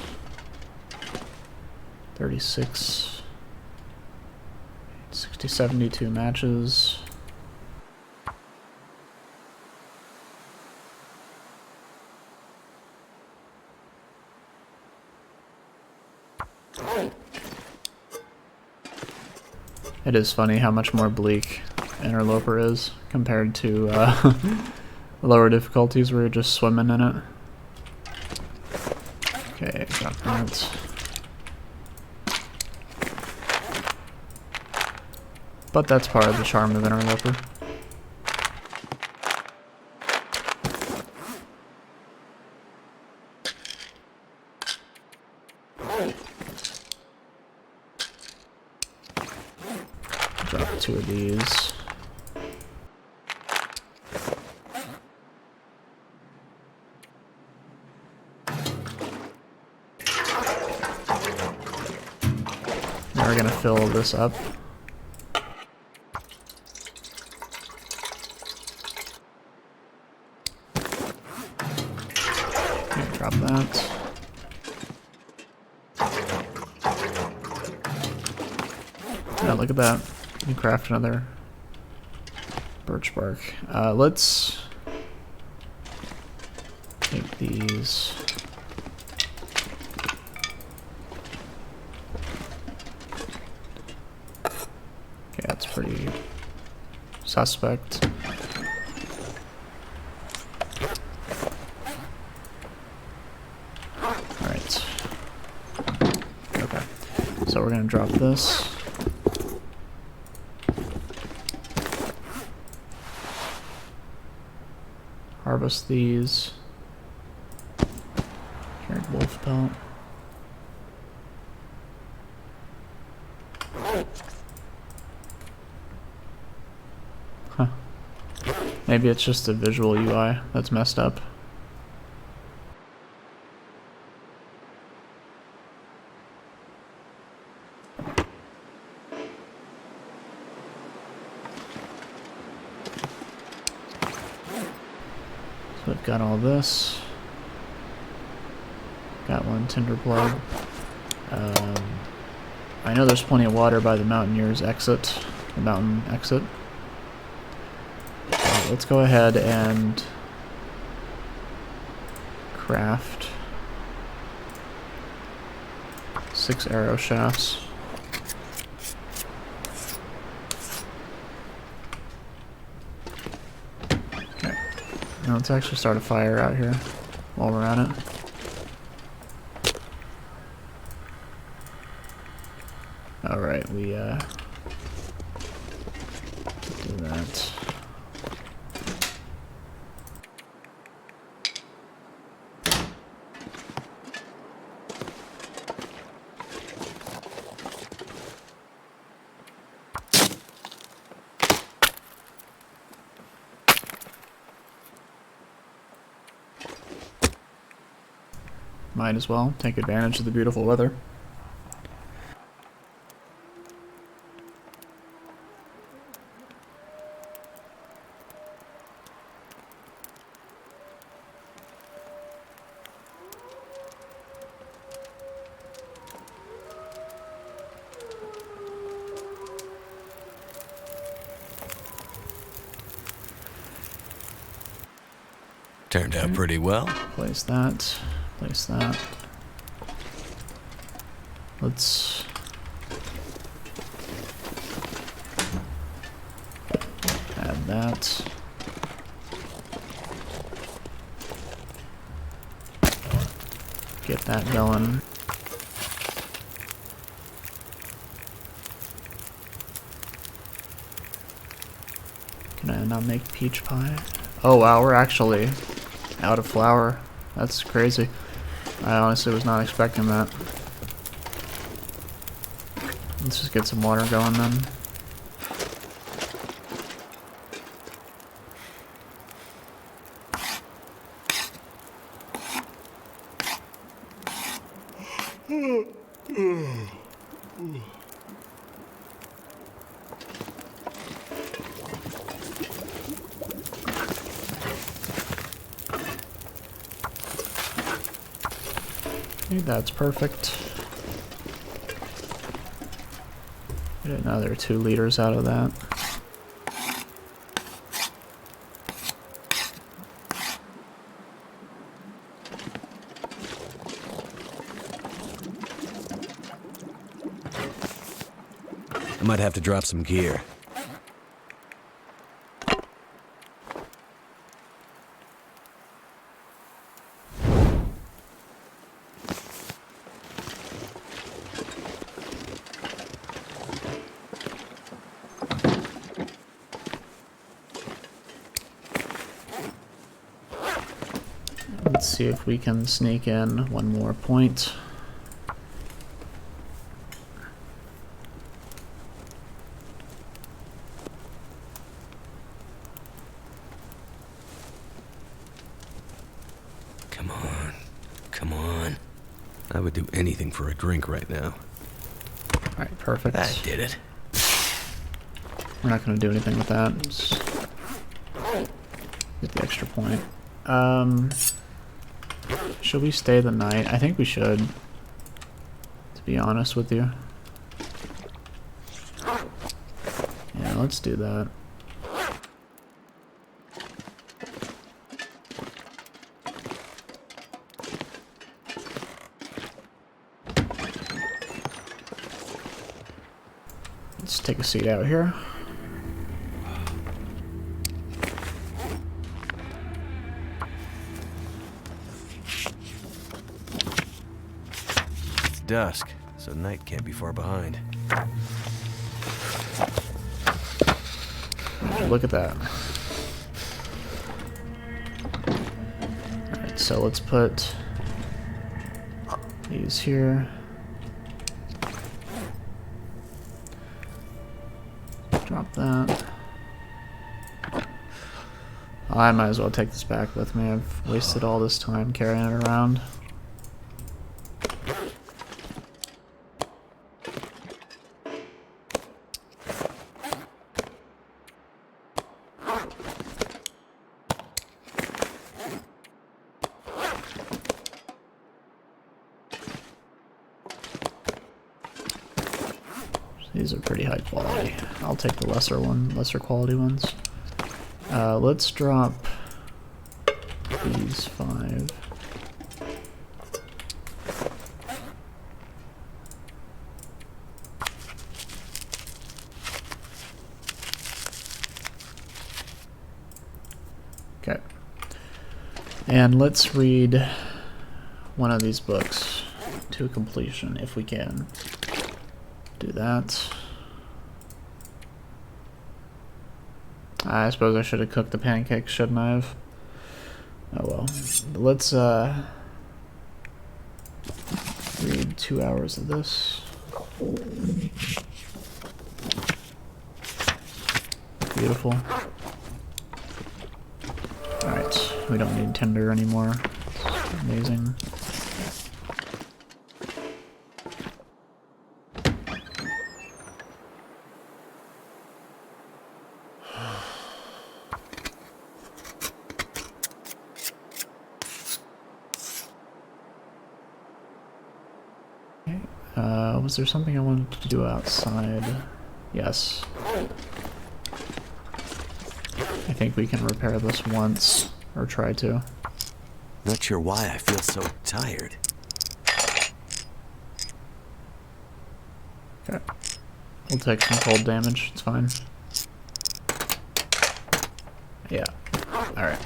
36. 60, 72 matches. It is funny how much more bleak Interloper is compared to lower difficulties where you're just swimming in it. Okay, drop that. But that's part of the charm of Interloper. Drop 2 of these. Now we're gonna fill this up. Okay, drop that. Yeah, look at that. You craft another birch bark. Let's take these. Okay, that's pretty suspect. Alright. Okay. So we're gonna drop this. Harvest these. Carried wolf pelt. Huh. Maybe it's just a visual UI that's messed up. So I've got all this. Got one tinder plug. I know there's plenty of water by the Mountaineer's exit, the mountain exit. So let's go ahead and craft 6 arrow shafts. Okay. Now let's actually start a fire out here while we're at it. Alright, we do that. Might as well take advantage of the beautiful weather. Turned out pretty well. Place that. Place that. Let's add that. Get that going. Can I not make peach pie? Oh wow, we're actually out of flour. That's crazy. I honestly was not expecting that. Let's just get some water going then. Okay, that's perfect. Get another 2 liters out of that. I might have to drop some gear. Let's see if we can sneak in one more point. Come on. Come on. I would do anything for a drink right now. Alright, perfect. That did it. We're not going to do anything with that. Just get the extra point. Should we stay the night? I think we should, to be honest with you. let's do that. Let's take a seat out here. It's dusk, so night can't be far behind. Look at that. Alright, so let's put these here. Drop that. I might as well take this back with me. I've wasted all this time carrying it around. These are pretty high quality. I'll take the lesser quality ones. Let's drop these 5. Okay. And let's read one of these books to completion if we can. Do that. I suppose I should have cooked the pancakes, shouldn't I have? Oh well. Let's read 2 hours of this. Beautiful. Alright, we don't need Tinder anymore. Amazing. Was there something I wanted to do outside? Yes. I think we can repair this once, or try to. Not sure why I feel so tired. Okay. We'll take some cold damage, it's fine. Yeah. Alright.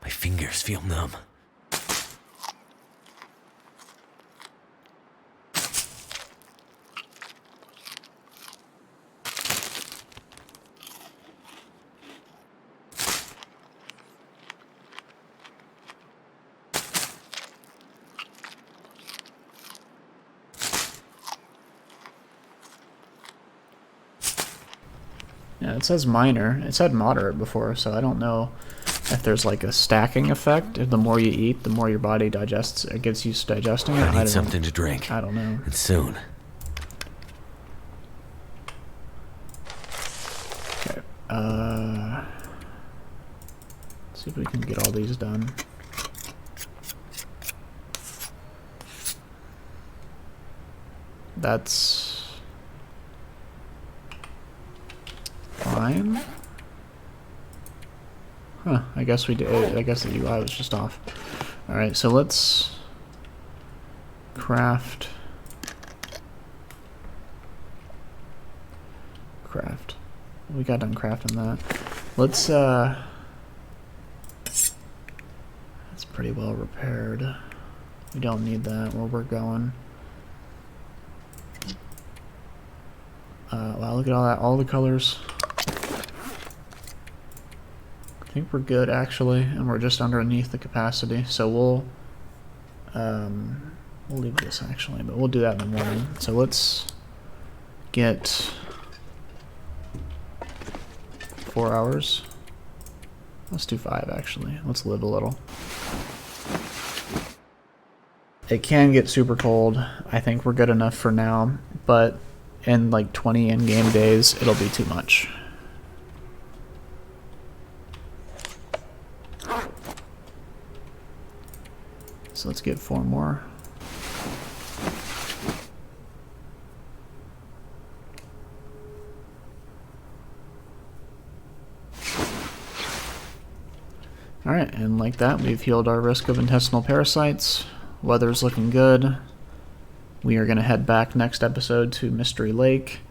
My fingers feel numb. Yeah, it says minor. It said moderate before, so I don't know if there's like a stacking effect. If the more you eat, the more your body digests, it gets used to digesting it. I need something to drink. I don't know. And soon. Okay. Let's see if we can get all these done. That's fine. Huh, I guess we did. I guess the UI was just off. Alright, so let's craft. We got done crafting that. Let's, that's pretty well repaired. We don't need that where we're going. Wow, look at all that, all the colors. I think we're good actually, and we're just underneath the capacity, so we'll leave this actually, but we'll do that in the morning. So let's get 4 hours. Let's do 5 actually. Let's live a little. It can get super cold. I think we're good enough for now, but in like 20 in-game days, it'll be too much. So let's get 4 more. Alright, and like that, we've healed our risk of intestinal parasites. Weather's looking good. We are going to head back next episode to Mystery Lake.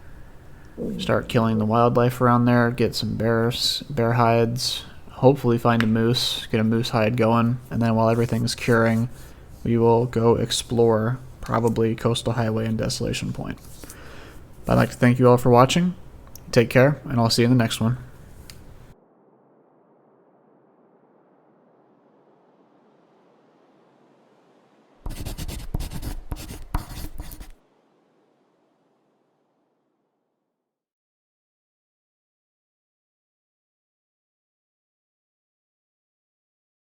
Start killing the wildlife around there, get some bear hides, hopefully find a moose, get a moose hide going, and then while everything's curing, we will go explore probably Coastal Highway and Desolation Point. I'd like to thank you all for watching. Take care, and I'll see you in the next one.